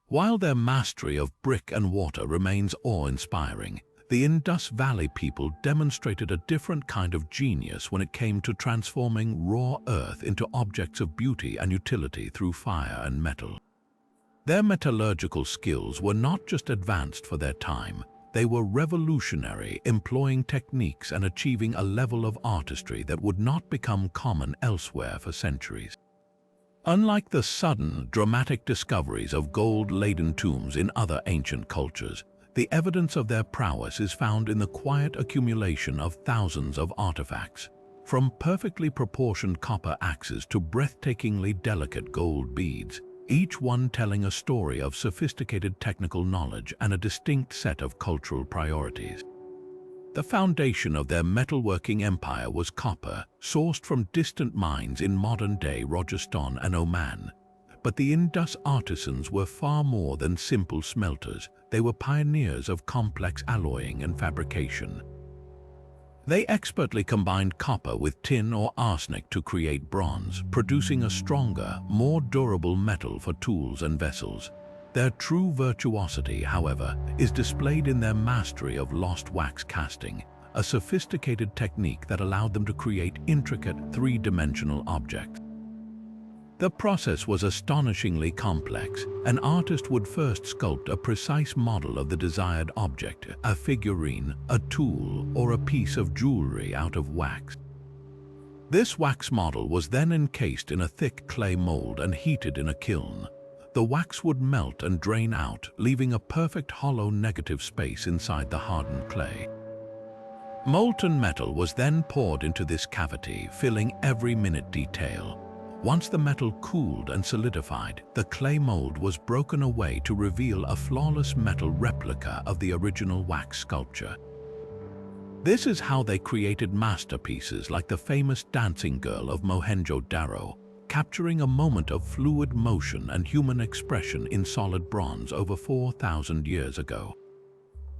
While their mastery of brick and mortar remains awe-inspiring, the Indus Valley people demonstrated a different kind of genius when it came to transforming raw earth into objects of beauty and utility through fire and metal. Their metallurgical skills were not just advanced for their time, they were revolutionary, employing techniques and achieving a level of artistry that would not become common elsewhere for centuries. Unlike the sudden, dramatic discoveries of gold-laden tombs in other ancient cultures, the evidence of their prowess is found in the quiet accumulation of thousands of artifacts, from perfectly proportioned copper axes to breathtakingly delicate gold beads, each one telling a story of sophisticated technical knowledge and a distinct set of cultural priorities. The foundation of their metalworking empire was copper, sourced from distant mines in modern-day Rajasthan and Oman. But the Indus artisans were far more than simple smelters. They were pioneers of complex alloying and fabrication. They expertly combined copper with tin or arsenic to create bronze, producing a stronger, more durable metal for tools and vessels. Their true virtuosity, however, is displayed in their mastery of lost wax casting, a sophisticated technique that allowed them to create intricate three-dimensional objects. The process was astonishingly complex. An artist would first sculpt a precise model of the desired object, a figurine, a tool, or a piece of jewelry out of wax. This wax model was then encased in a thick clay mold and heated in a kiln. The wax would melt and drain out, leaving a perfect hollow negative space inside the hardened clay. Molten metal was then poured into this cavity, filling every minute detail. Once the metal cooled and solidified, the clay mold was broken away to reveal a flawless metal replica of the original wax sculpture. This is how they created masterpieces like the famous Dancing Girl of Mohenjo-Daro, capturing a moment of fluid motion and human expression in solid bronze over 4,000 years ago.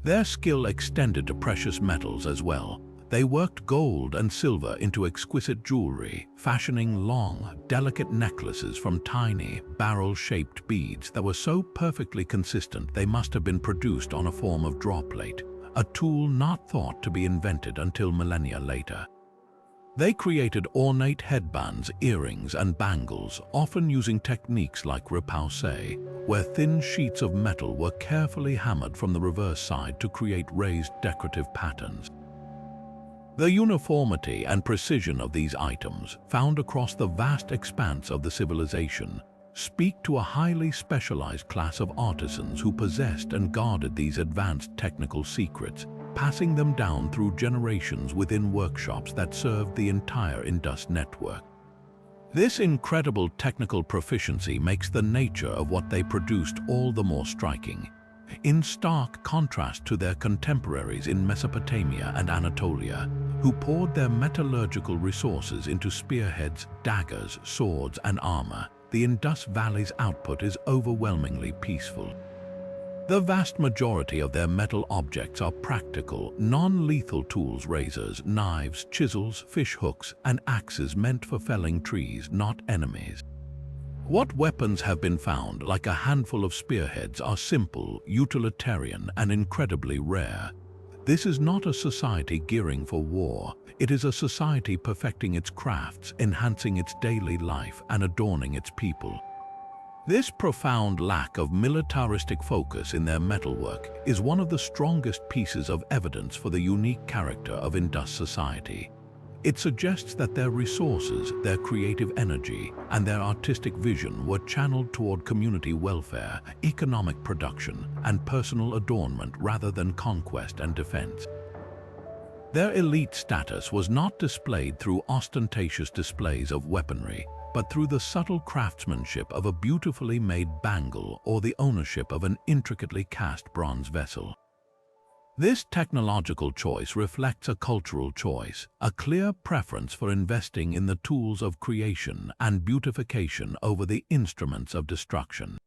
Their skill extended to precious metals as well. They worked gold and silver into exquisite jewelry, fashioning long, delicate necklaces from tiny, barrel-shaped beads that were so perfectly consistent they must have been produced on a form of draw plate, a tool not thought to be invented until millennia later. They created ornate headbands, earrings, and bangles, often using techniques like repoussé, where thin sheets of metal were carefully hammered from the reverse side to create raised decorative patterns. The uniformity and precision of these items, found across the vast expanse of the civilization, speak to a highly specialized class of artisans who possessed and guarded these advanced technical secrets, passing them down through generations within workshops that served the entire Indus network. This incredible technical proficiency makes the nature of what they produced all the more striking, in stark contrast to their contemporaries in Mesopotamia and Anatolia, who poured their metallurgical resources into spearheads, daggers, swords, and armor. The Indus Valley's output is overwhelmingly peaceful. The vast majority of their metal objects are practical, non-lethal tools: razors, knives, chisels, fish hooks, and axes meant for felling trees, not enemies. What weapons have been found, like a handful of spearheads, are simple, utilitarian, and incredibly rare. This is not a society gearing for war. It is a society perfecting its crafts, enhancing its daily life, and adorning its people. This profound lack of militaristic focus in their metalwork is one of the strongest pieces of evidence for the unique character of Indus society. It suggests that their resources, their creative energy, and their artistic vision were channeled toward community welfare, economic production, and personal adornment rather than conquest and defense. Their elite status was not displayed through ostentatious displays of weaponry, but through the subtle craftsmanship of a beautifully made bangle or the ownership of an intricately cast bronze vessel. This technological choice reflects a cultural choice, a clear preference for investing in the tools of creation and beautification over the instruments of destruction.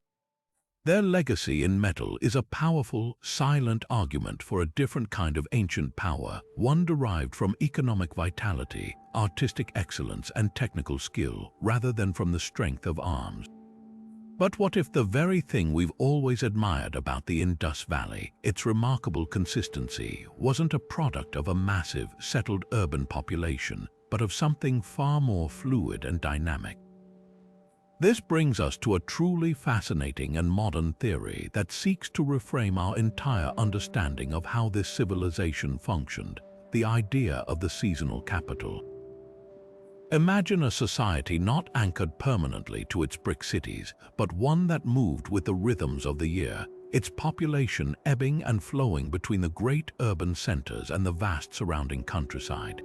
Their legacy in metal is a powerful, silent argument for a different kind of ancient power, one derived from economic vitality, artistic excellence, and technical skill, rather than from the strength of arms. But what if the very thing we've always admired about the Indus Valley, its remarkable consistency, wasn't a product of a massive, settled urban population, but of something far more fluid and dynamic? This brings us to a truly fascinating and modern theory that seeks to reframe our entire understanding of how this civilization functioned: the idea of the seasonal capital. Imagine a society not anchored permanently to its brick cities, but one that moved with the rhythms of the year, its population ebbing and flowing between the great urban centers and the vast surrounding countryside.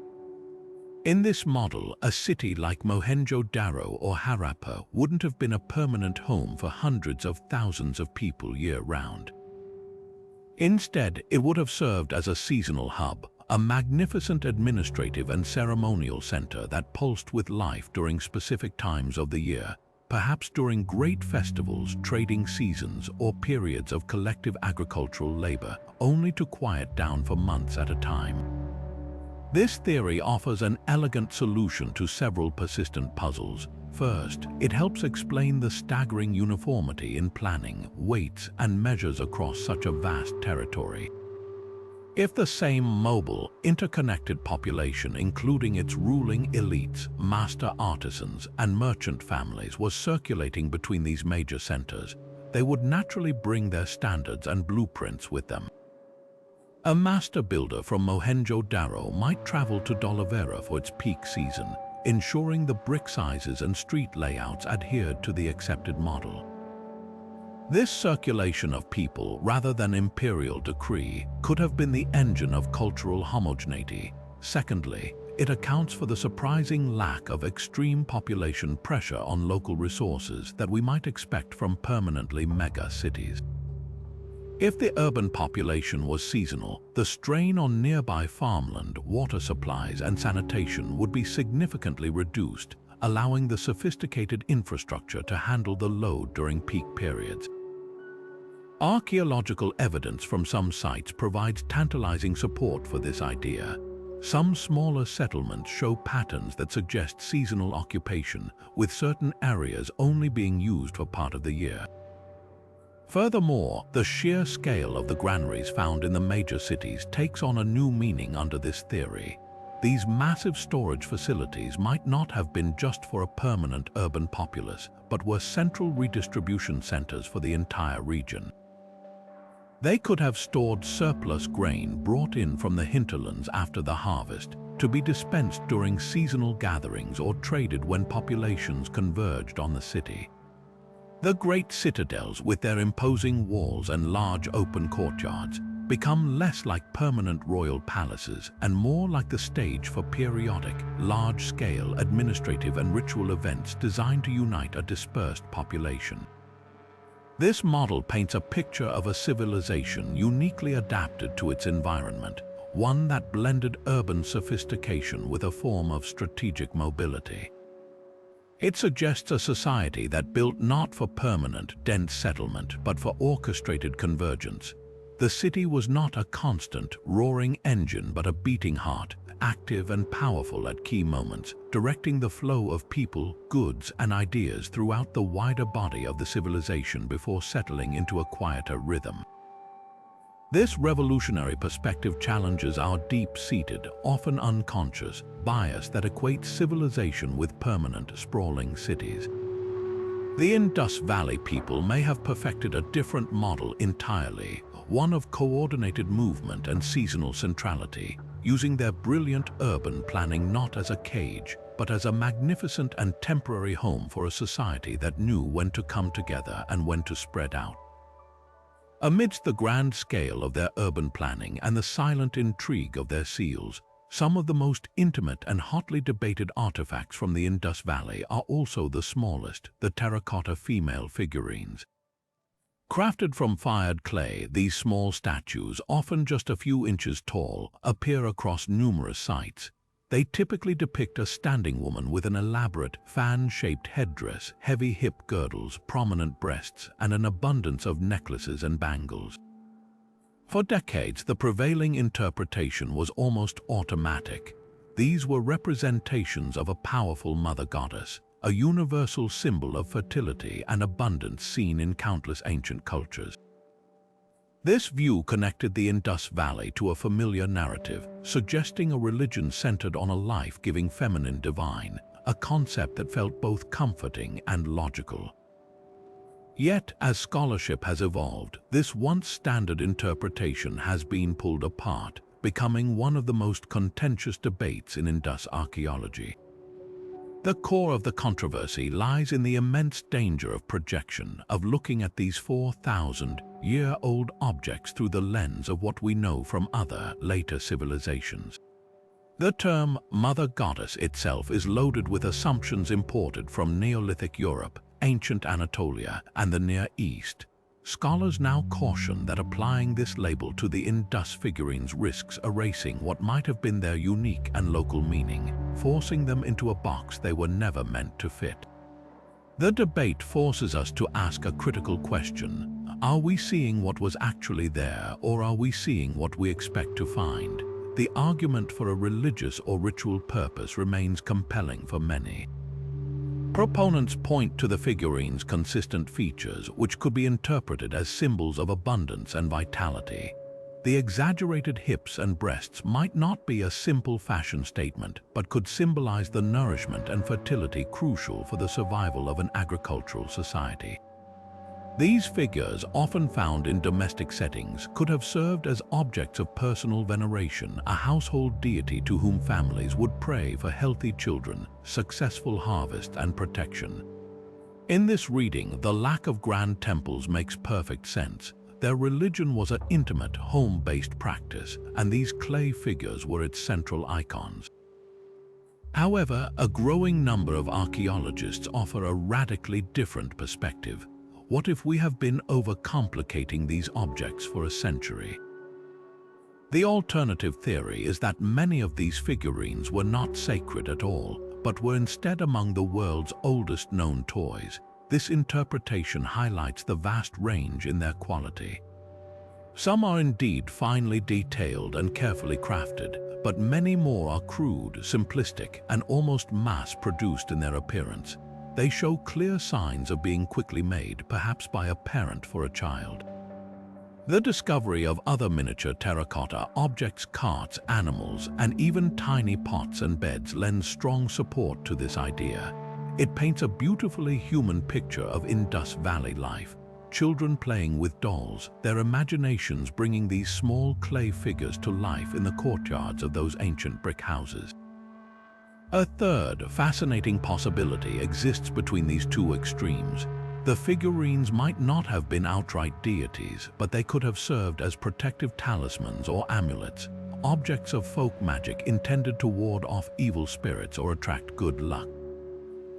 In this model, a city like Mohenjo-Daro or Harappa wouldn't have been a permanent home for hundreds of thousands of people year-round. Instead, it would have served as a seasonal hub, a magnificent administrative and ceremonial center that pulsed with life during specific times of the year, perhaps during great festivals, trading seasons, or periods of collective agricultural labor, only to quiet down for months at a time. This theory offers an elegant solution to several persistent puzzles. First, it helps explain the staggering uniformity in planning, weights, and measures across such a vast territory. If the same mobile, interconnected population, including its ruling elites, master artisans, and merchant families, was circulating between these major centers, they would naturally bring their standards and blueprints with them. A master builder from Mohenjo-Daro might travel to Dolivera for its peak season, ensuring the brick sizes and street layouts adhered to the accepted model. This circulation of people, rather than imperial decree, could have been the engine of cultural homogeneity. Secondly, it accounts for the surprising lack of extreme population pressure on local resources that we might expect from permanently mega cities. If the urban population was seasonal, the strain on nearby farmland, water supplies, and sanitation would be significantly reduced, allowing the sophisticated infrastructure to handle the load during peak periods. Archaeological evidence from some sites provides tantalizing support for this idea. Some smaller settlements show patterns that suggest seasonal occupation, with certain areas only being used for part of the year. Furthermore, the sheer scale of the granaries found in the major cities takes on a new meaning under this theory. These massive storage facilities might not have been just for a permanent urban populace, but were central redistribution centers for the entire region. They could have stored surplus grain brought in from the hinterlands after the harvest, to be dispensed during seasonal gatherings or traded when populations converged on the city. The great citadels, with their imposing walls and large open courtyards, become less like permanent royal palaces and more like the stage for periodic, large-scale administrative and ritual events designed to unite a dispersed population. This model paints a picture of a civilization uniquely adapted to its environment, one that blended urban sophistication with a form of strategic mobility. It suggests a society that built not for permanent, dense settlement, but for orchestrated convergence. The city was not a constant, roaring engine, but a beating heart, active and powerful at key moments, directing the flow of people, goods, and ideas throughout the wider body of the civilization before settling into a quieter rhythm. This revolutionary perspective challenges our deep-seated, often unconscious, bias that equates civilization with permanent, sprawling cities. The Indus Valley people may have perfected a different model entirely, one of coordinated movement and seasonal centrality, using their brilliant urban planning not as a cage, but as a magnificent and temporary home for a society that knew when to come together and when to spread out. Amidst the grand scale of their urban planning and the silent intrigue of their seals, some of the most intimate and hotly debated artifacts from the Indus Valley are also the smallest, the terracotta female figurines. Crafted from fired clay, these small statues, often just a few inches tall, appear across numerous sites. They typically depict a standing woman with an elaborate, fan-shaped headdress, heavy hip girdles, prominent breasts, and an abundance of necklaces and bangles. For decades, the prevailing interpretation was almost automatic. These were representations of a powerful mother goddess, a universal symbol of fertility and abundance seen in countless ancient cultures. This view connected the Indus Valley to a familiar narrative, suggesting a religion centered on a life-giving feminine divine, a concept that felt both comforting and logical. Yet, as scholarship has evolved, this once standard interpretation has been pulled apart, becoming one of the most contentious debates in Indus archaeology. The core of the controversy lies in the immense danger of projection, of looking at these 4,000-year-old objects through the lens of what we know from other, later civilizations. The term Mother Goddess itself is loaded with assumptions imported from Neolithic Europe, ancient Anatolia, and the Near East. Scholars now caution that applying this label to the Indus figurines risks erasing what might have been their unique and local meaning, forcing them into a box they were never meant to fit. The debate forces us to ask a critical question: are we seeing what was actually there, or are we seeing what we expect to find? The argument for a religious or ritual purpose remains compelling for many. Proponents point to the figurines' consistent features, which could be interpreted as symbols of abundance and vitality. The exaggerated hips and breasts might not be a simple fashion statement, but could symbolize the nourishment and fertility crucial for the survival of an agricultural society. These figures, often found in domestic settings, could have served as objects of personal veneration, a household deity to whom families would pray for healthy children, successful harvest, and protection. In this reading, the lack of grand temples makes perfect sense. Their religion was an intimate, home-based practice, and these clay figures were its central icons. However, a growing number of archaeologists offer a radically different perspective. What if we have been overcomplicating these objects for a century? The alternative theory is that many of these figurines were not sacred at all, but were instead among the world's oldest known toys. This interpretation highlights the vast range in their quality. Some are indeed finely detailed and carefully crafted, but many more are crude, simplistic, and almost mass-produced in their appearance. They show clear signs of being quickly made, perhaps by a parent for a child. The discovery of other miniature terracotta objects, carts, animals, and even tiny pots and beds lends strong support to this idea. It paints a beautifully human picture of Indus Valley life. Children playing with dolls, their imaginations bringing these small clay figures to life in the courtyards of those ancient brick houses. A third fascinating possibility exists between these two extremes: The figurines might not have been outright deities, but they could have served as protective talismans or amulets, objects of folk magic intended to ward off evil spirits or attract good luck.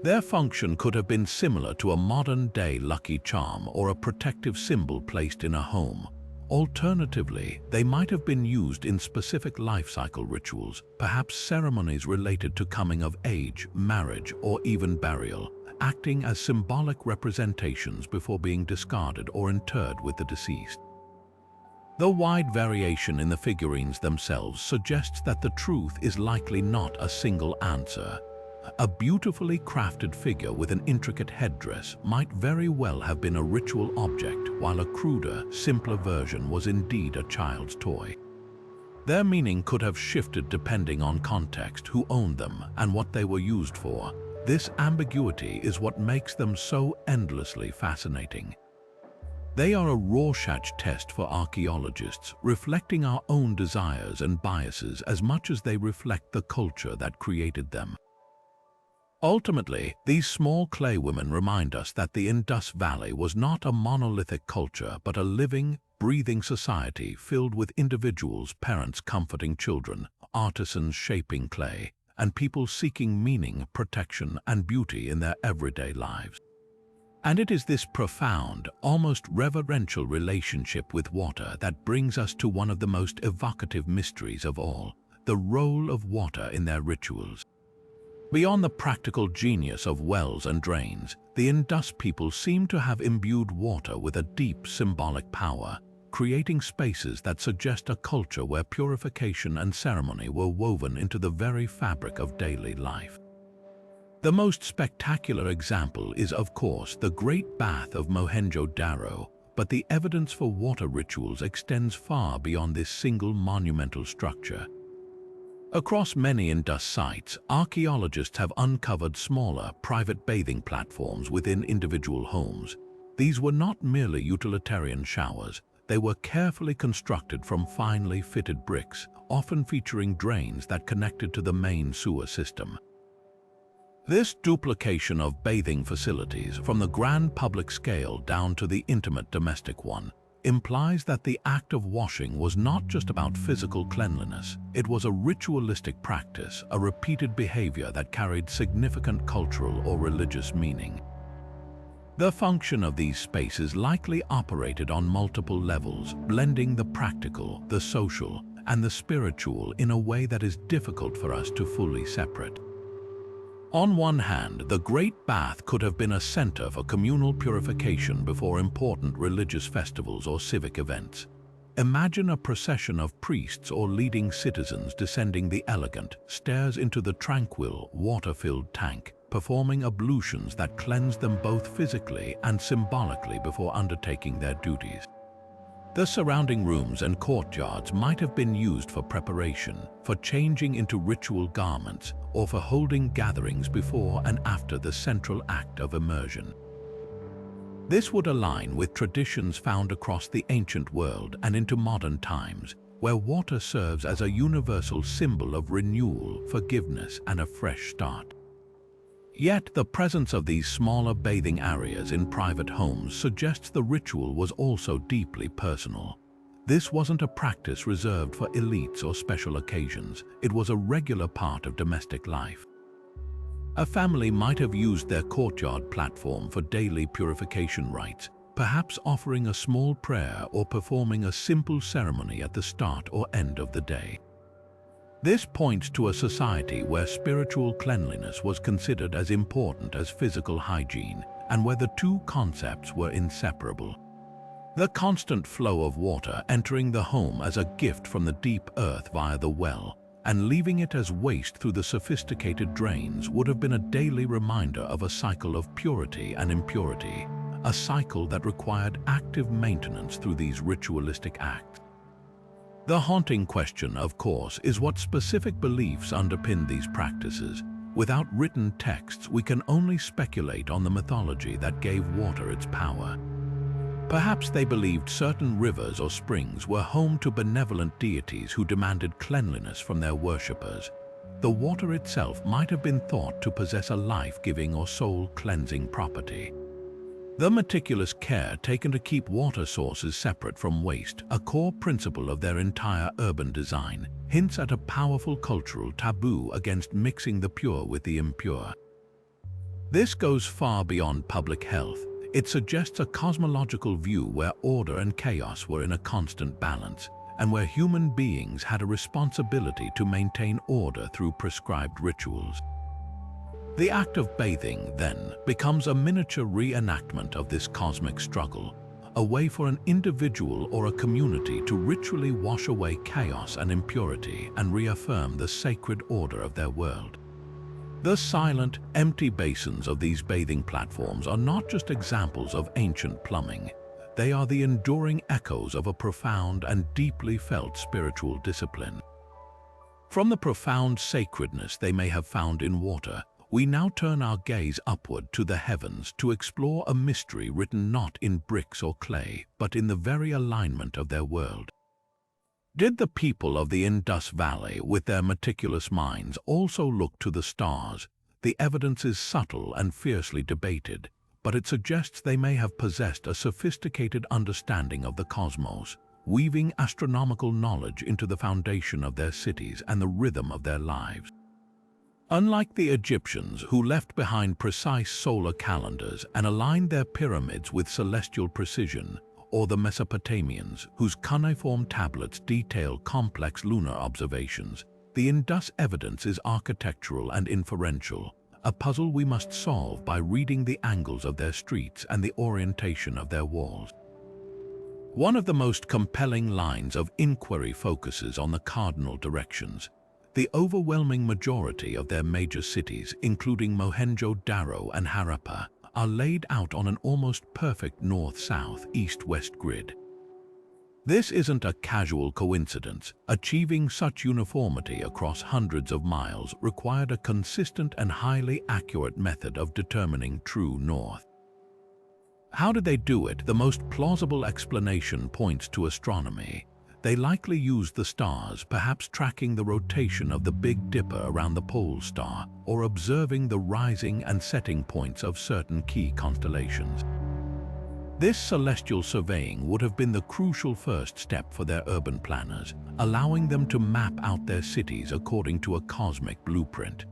Their function could have been similar to a modern-day lucky charm or a protective symbol placed in a home. Alternatively, they might have been used in specific life cycle rituals, perhaps ceremonies related to coming of age, marriage, or even burial, acting as symbolic representations before being discarded or interred with the deceased. The wide variation in the figurines themselves suggests that the truth is likely not a single answer. A beautifully crafted figure with an intricate headdress might very well have been a ritual object, while a cruder, simpler version was indeed a child's toy. Their meaning could have shifted depending on context, who owned them, and what they were used for. This ambiguity is what makes them so endlessly fascinating. They are a Rorschach test for archaeologists, reflecting our own desires and biases as much as they reflect the culture that created them. Ultimately, these small clay women remind us that the Indus Valley was not a monolithic culture, but a living, breathing society filled with individuals, parents comforting children, artisans shaping clay, and people seeking meaning, protection, and beauty in their everyday lives. And it is this profound, almost reverential relationship with water that brings us to one of the most evocative mysteries of all, the role of water in their rituals. Beyond the practical genius of wells and drains, the Indus people seem to have imbued water with a deep symbolic power, creating spaces that suggest a culture where purification and ceremony were woven into the very fabric of daily life. The most spectacular example is, of course, the Great Bath of Mohenjo-Daro, but the evidence for water rituals extends far beyond this single monumental structure. Across many Indus sites, archaeologists have uncovered smaller, private bathing platforms within individual homes. These were not merely utilitarian showers. They were carefully constructed from finely fitted bricks, often featuring drains that connected to the main sewer system. This duplication of bathing facilities, from the grand public scale down to the intimate domestic one, implies that the act of washing was not just about physical cleanliness. It was a ritualistic practice, a repeated behavior that carried significant cultural or religious meaning. The function of these spaces likely operated on multiple levels, blending the practical, the social, and the spiritual in a way that is difficult for us to fully separate. On one hand, the Great Bath could have been a center for communal purification before important religious festivals or civic events. Imagine a procession of priests or leading citizens descending the elegant stairs into the tranquil, water-filled tank, performing ablutions that cleanse them both physically and symbolically before undertaking their duties. The surrounding rooms and courtyards might have been used for preparation, for changing into ritual garments, or for holding gatherings before and after the central act of immersion. This would align with traditions found across the ancient world and into modern times, where water serves as a universal symbol of renewal, forgiveness, and a fresh start. Yet the presence of these smaller bathing areas in private homes suggests the ritual was also deeply personal. This wasn't a practice reserved for elites or special occasions. It was a regular part of domestic life. A family might have used their courtyard platform for daily purification rites, perhaps offering a small prayer or performing a simple ceremony at the start or end of the day. This points to a society where spiritual cleanliness was considered as important as physical hygiene, and where the two concepts were inseparable. The constant flow of water entering the home as a gift from the deep earth via the well, and leaving it as waste through the sophisticated drains, would have been a daily reminder of a cycle of purity and impurity, a cycle that required active maintenance through these ritualistic acts. The haunting question, of course, is what specific beliefs underpin these practices. Without written texts, we can only speculate on the mythology that gave water its power. Perhaps they believed certain rivers or springs were home to benevolent deities who demanded cleanliness from their worshippers. The water itself might have been thought to possess a life-giving or soul-cleansing property. The meticulous care taken to keep water sources separate from waste, a core principle of their entire urban design, hints at a powerful cultural taboo against mixing the pure with the impure. This goes far beyond public health. It suggests a cosmological view where order and chaos were in a constant balance, and where human beings had a responsibility to maintain order through prescribed rituals. The act of bathing, then, becomes a miniature reenactment of this cosmic struggle, a way for an individual or a community to ritually wash away chaos and impurity and reaffirm the sacred order of their world. The silent, empty basins of these bathing platforms are not just examples of ancient plumbing. They are the enduring echoes of a profound and deeply felt spiritual discipline. From the profound sacredness they may have found in water, we now turn our gaze upward to the heavens to explore a mystery written not in bricks or clay, but in the very alignment of their world. Did the people of the Indus Valley, with their meticulous minds, also look to the stars? The evidence is subtle and fiercely debated, but it suggests they may have possessed a sophisticated understanding of the cosmos, weaving astronomical knowledge into the foundation of their cities and the rhythm of their lives. Unlike the Egyptians, who left behind precise solar calendars and aligned their pyramids with celestial precision, or the Mesopotamians, whose cuneiform tablets detail complex lunar observations, the Indus evidence is architectural and inferential, a puzzle we must solve by reading the angles of their streets and the orientation of their walls. One of the most compelling lines of inquiry focuses on the cardinal directions. The overwhelming majority of their major cities, including Mohenjo-Daro and Harappa, are laid out on an almost perfect north-south, east-west grid. This isn't a casual coincidence. Achieving such uniformity across hundreds of miles required a consistent and highly accurate method of determining true north. How did they do it? The most plausible explanation points to astronomy. They likely used the stars, perhaps tracking the rotation of the Big Dipper around the pole star, or observing the rising and setting points of certain key constellations. This celestial surveying would have been the crucial first step for their urban planners, allowing them to map out their cities according to a cosmic blueprint.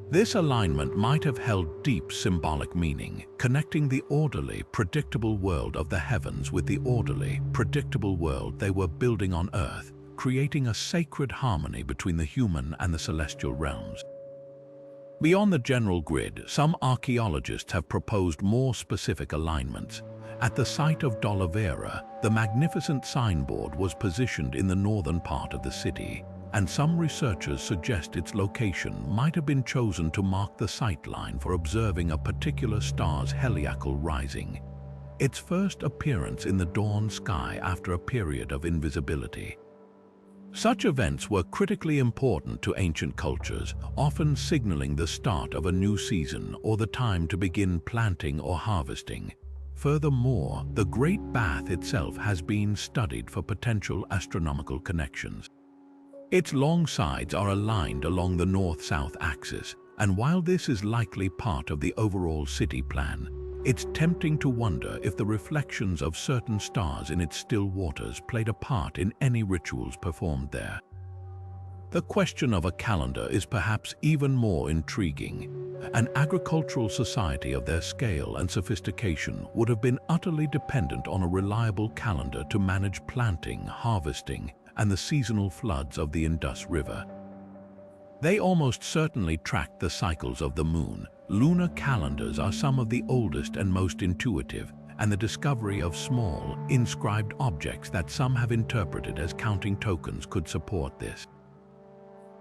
This alignment might have held deep symbolic meaning, connecting the orderly, predictable world of the heavens with the orderly, predictable world they were building on Earth, creating a sacred harmony between the human and the celestial realms. Beyond the general grid, some archaeologists have proposed more specific alignments. At the site of Dolivera, the magnificent signboard was positioned in the northern part of the city, and some researchers suggest its location might have been chosen to mark the sightline for observing a particular star's heliacal rising, its first appearance in the dawn sky after a period of invisibility. Such events were critically important to ancient cultures, often signaling the start of a new season or the time to begin planting or harvesting. Furthermore, the Great Bath itself has been studied for potential astronomical connections. Its long sides are aligned along the north-south axis, and while this is likely part of the overall city plan, it's tempting to wonder if the reflections of certain stars in its still waters played a part in any rituals performed there. The question of a calendar is perhaps even more intriguing. An agricultural society of their scale and sophistication would have been utterly dependent on a reliable calendar to manage planting, harvesting, and the seasonal floods of the Indus River. They almost certainly tracked the cycles of the moon. Lunar calendars are some of the oldest and most intuitive, and the discovery of small, inscribed objects that some have interpreted as counting tokens could support this.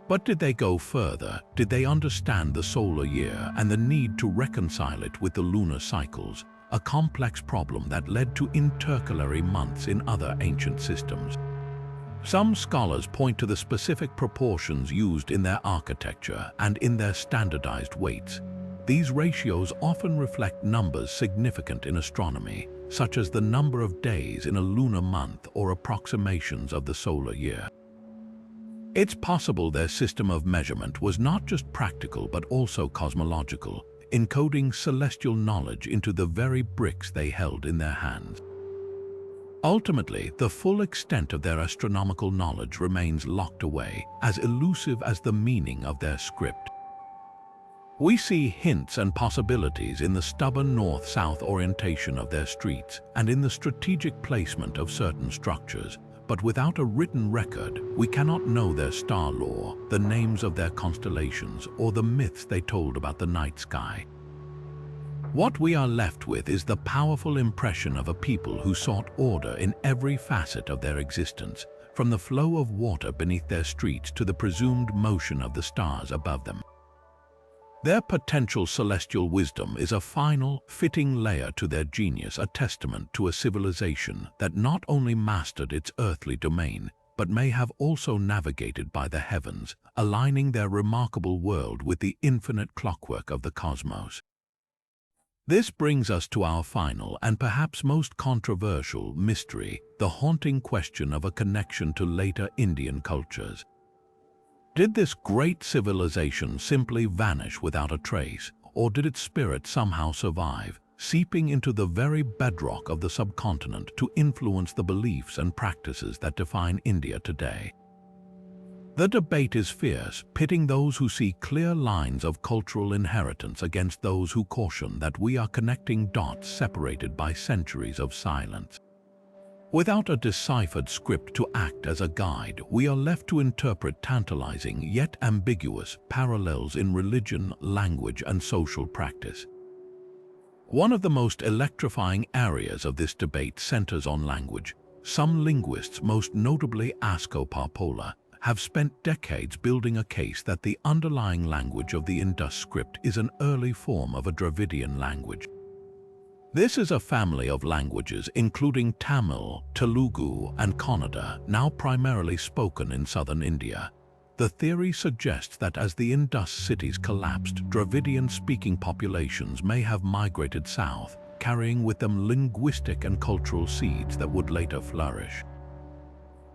But did they go further? Did they understand the solar year and the need to reconcile it with the lunar cycles, a complex problem that led to intercalary months in other ancient systems? Some scholars point to the specific proportions used in their architecture and in their standardized weights. These ratios often reflect numbers significant in astronomy, such as the number of days in a lunar month or approximations of the solar year. It's possible their system of measurement was not just practical but also cosmological. encoding celestial knowledge into the very bricks they held in their hands. Ultimately, the full extent of their astronomical knowledge remains locked away, as elusive as the meaning of their script. We see hints and possibilities in the stubborn north-south orientation of their streets and in the strategic placement of certain structures, but without a written record, we cannot know their star lore, the names of their constellations, or the myths they told about the night sky. What we are left with is the powerful impression of a people who sought order in every facet of their existence, from the flow of water beneath their streets to the presumed motion of the stars above them. Their potential celestial wisdom is a final, fitting layer to their genius, a testament to a civilization that not only mastered its earthly domain, but may have also navigated by the heavens, aligning their remarkable world with the infinite clockwork of the cosmos. This brings us to our final and perhaps most controversial mystery, the haunting question of a connection to later Indian cultures. Did this great civilization simply vanish without a trace, or did its spirit somehow survive, seeping into the very bedrock of the subcontinent to influence the beliefs and practices that define India today? The debate is fierce, pitting those who see clear lines of cultural inheritance against those who caution that we are connecting dots separated by centuries of silence. Without a deciphered script to act as a guide, we are left to interpret tantalizing yet ambiguous parallels in religion, language, and social practice. One of the most electrifying areas of this debate centers on language. Some linguists, most notably Asko Parpola, have spent decades building a case that the underlying language of the Indus script is an early form of a Dravidian language. This is a family of languages including Tamil, Telugu, and Kannada, now primarily spoken in southern India. The theory suggests that as the Indus cities collapsed, Dravidian-speaking populations may have migrated south, carrying with them linguistic and cultural seeds that would later flourish.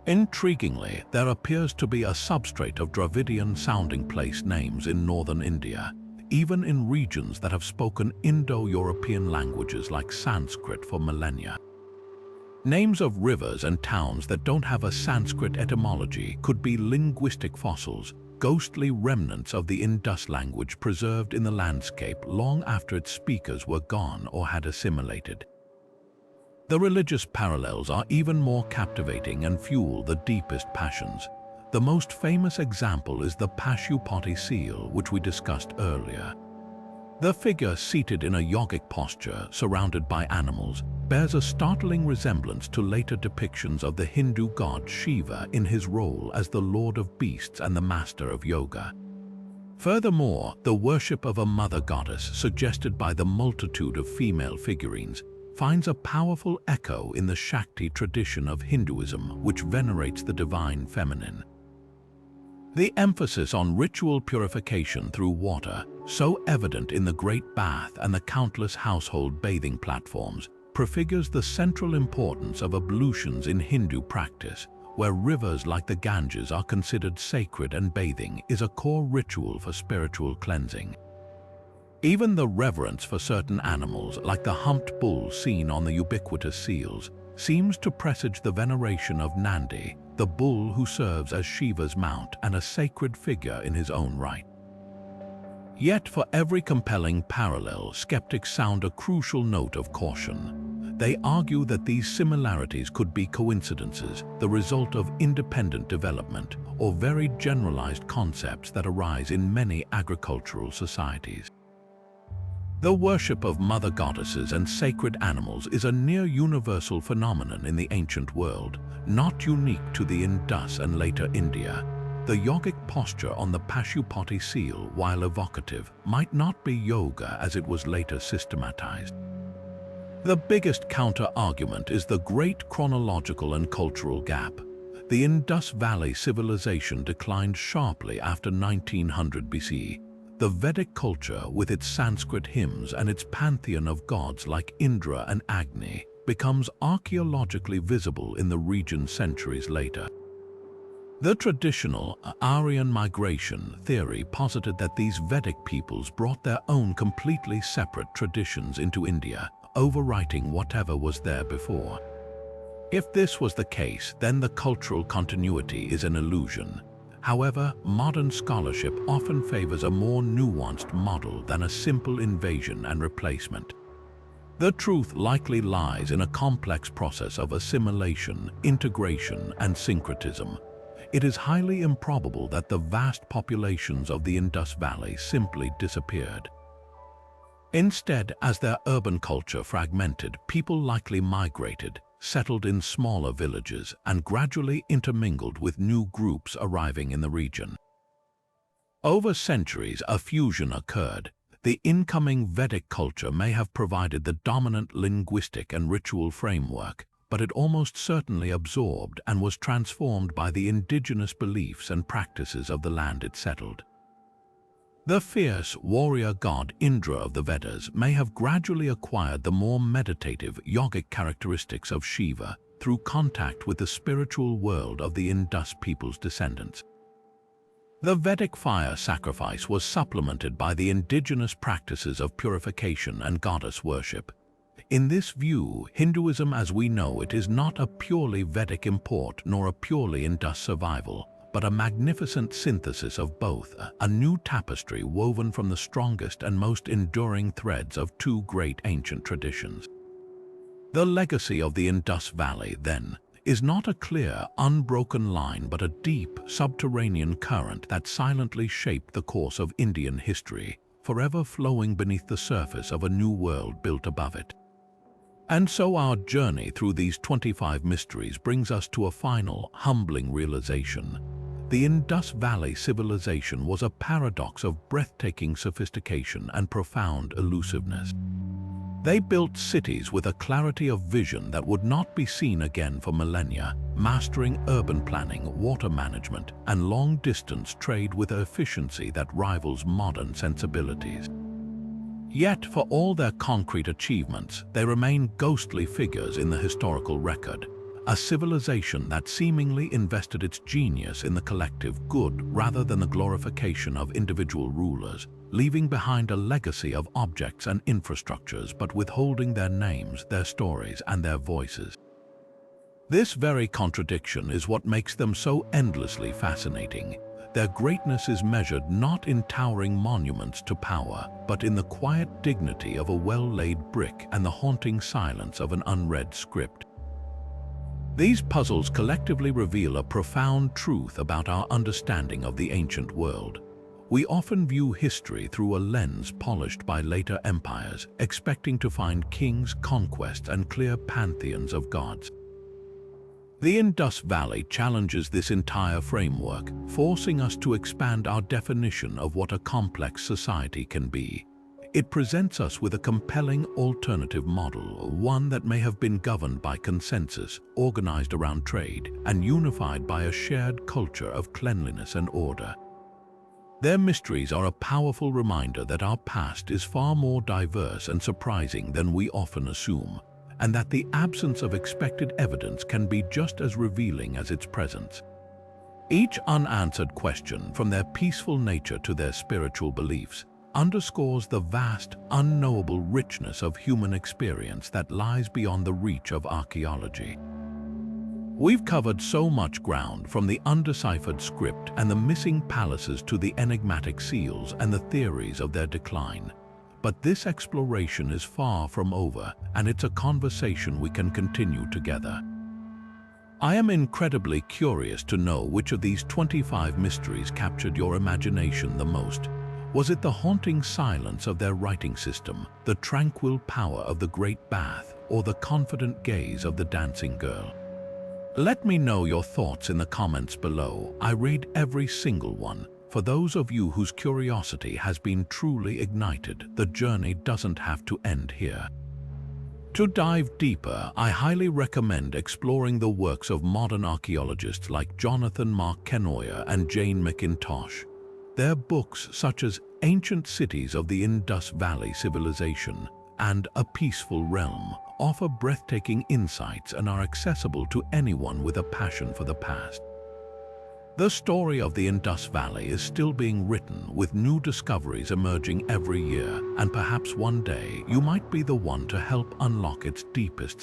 Intriguingly, there appears to be a substrate of Dravidian-sounding place names in northern India, even in regions that have spoken Indo-European languages like Sanskrit for millennia. Names of rivers and towns that don't have a Sanskrit etymology could be linguistic fossils, ghostly remnants of the Indus language preserved in the landscape long after its speakers were gone or had assimilated. The religious parallels are even more captivating and fuel the deepest passions. The most famous example is the Pashupati seal, which we discussed earlier. The figure, seated in a yogic posture surrounded by animals, bears a startling resemblance to later depictions of the Hindu god Shiva in his role as the lord of beasts and the master of yoga. Furthermore, the worship of a mother goddess, suggested by the multitude of female figurines, finds a powerful echo in the Shakti tradition of Hinduism, which venerates the divine feminine. The emphasis on ritual purification through water, so evident in the Great Bath and the countless household bathing platforms, prefigures the central importance of ablutions in Hindu practice, where rivers like the Ganges are considered sacred and bathing is a core ritual for spiritual cleansing. Even the reverence for certain animals, like the humped bull seen on the ubiquitous seals, seems to presage the veneration of Nandi, the bull who serves as Shiva's mount and a sacred figure in his own right. Yet for every compelling parallel, skeptics sound a crucial note of caution. They argue that these similarities could be coincidences, the result of independent development, or very generalized concepts that arise in many agricultural societies. The worship of mother goddesses and sacred animals is a near-universal phenomenon in the ancient world, not unique to the Indus and later India. The yogic posture on the Pashupati seal, while evocative, might not be yoga as it was later systematized. The biggest counter-argument is the great chronological and cultural gap. The Indus Valley Civilization declined sharply after 1900 BC. The Vedic culture, with its Sanskrit hymns and its pantheon of gods like Indra and Agni, becomes archaeologically visible in the region centuries later. The traditional Aryan migration theory posited that these Vedic peoples brought their own completely separate traditions into India, overwriting whatever was there before. If this was the case, then the cultural continuity is an illusion. However, modern scholarship often favors a more nuanced model than a simple invasion and replacement. The truth likely lies in a complex process of assimilation, integration, and syncretism. It is highly improbable that the vast populations of the Indus Valley simply disappeared. Instead, as their urban culture fragmented, people likely migrated, settled in smaller villages, and gradually intermingled with new groups arriving in the region. Over centuries, a fusion occurred. The incoming Vedic culture may have provided the dominant linguistic and ritual framework, but it almost certainly absorbed and was transformed by the indigenous beliefs and practices of the land it settled. The fierce warrior god Indra of the Vedas may have gradually acquired the more meditative, yogic characteristics of Shiva through contact with the spiritual world of the Indus people's descendants. The Vedic fire sacrifice was supplemented by the indigenous practices of purification and goddess worship. In this view, Hinduism as we know it is not a purely Vedic import nor a purely Indus survival, but a magnificent synthesis of both, a new tapestry woven from the strongest and most enduring threads of two great ancient traditions. The legacy of the Indus Valley, then, is not a clear, unbroken line but a deep, subterranean current that silently shaped the course of Indian history, forever flowing beneath the surface of a new world built above it. And so our journey through these 25 mysteries brings us to a final, humbling realization. The Indus Valley Civilization was a paradox of breathtaking sophistication and profound elusiveness. They built cities with a clarity of vision that would not be seen again for millennia, mastering urban planning, water management, and long-distance trade with an efficiency that rivals modern sensibilities. Yet, for all their concrete achievements, they remain ghostly figures in the historical record, a civilization that seemingly invested its genius in the collective good rather than the glorification of individual rulers, leaving behind a legacy of objects and infrastructures but withholding their names, their stories, and their voices. This very contradiction is what makes them so endlessly fascinating. Their greatness is measured not in towering monuments to power, but in the quiet dignity of a well-laid brick and the haunting silence of an unread script. These puzzles collectively reveal a profound truth about our understanding of the ancient world. We often view history through a lens polished by later empires, expecting to find kings, conquests, and clear pantheons of gods. The Indus Valley challenges this entire framework, forcing us to expand our definition of what a complex society can be. It presents us with a compelling alternative model, one that may have been governed by consensus, organized around trade, and unified by a shared culture of cleanliness and order. Their mysteries are a powerful reminder that our past is far more diverse and surprising than we often assume, and that the absence of expected evidence can be just as revealing as its presence. Each unanswered question, from their peaceful nature to their spiritual beliefs, underscores the vast, unknowable richness of human experience that lies beyond the reach of archaeology. We've covered so much ground, from the undeciphered script and the missing palaces to the enigmatic seals and the theories of their decline. But this exploration is far from over, and it's a conversation we can continue together. I am incredibly curious to know which of these 25 mysteries captured your imagination the most. Was it the haunting silence of their writing system, the tranquil power of the Great Bath, or the confident gaze of the dancing girl? Let me know your thoughts in the comments below. I read every single one. For those of you whose curiosity has been truly ignited, the journey doesn't have to end here. To dive deeper, I highly recommend exploring the works of modern archaeologists like Jonathan Mark Kenoyer and Jane McIntosh. Their books, such as Ancient Cities of the Indus Valley Civilization and A Peaceful Realm, offer breathtaking insights and are accessible to anyone with a passion for the past. The story of the Indus Valley is still being written, with new discoveries emerging every year, and perhaps one day you might be the one to help unlock its deepest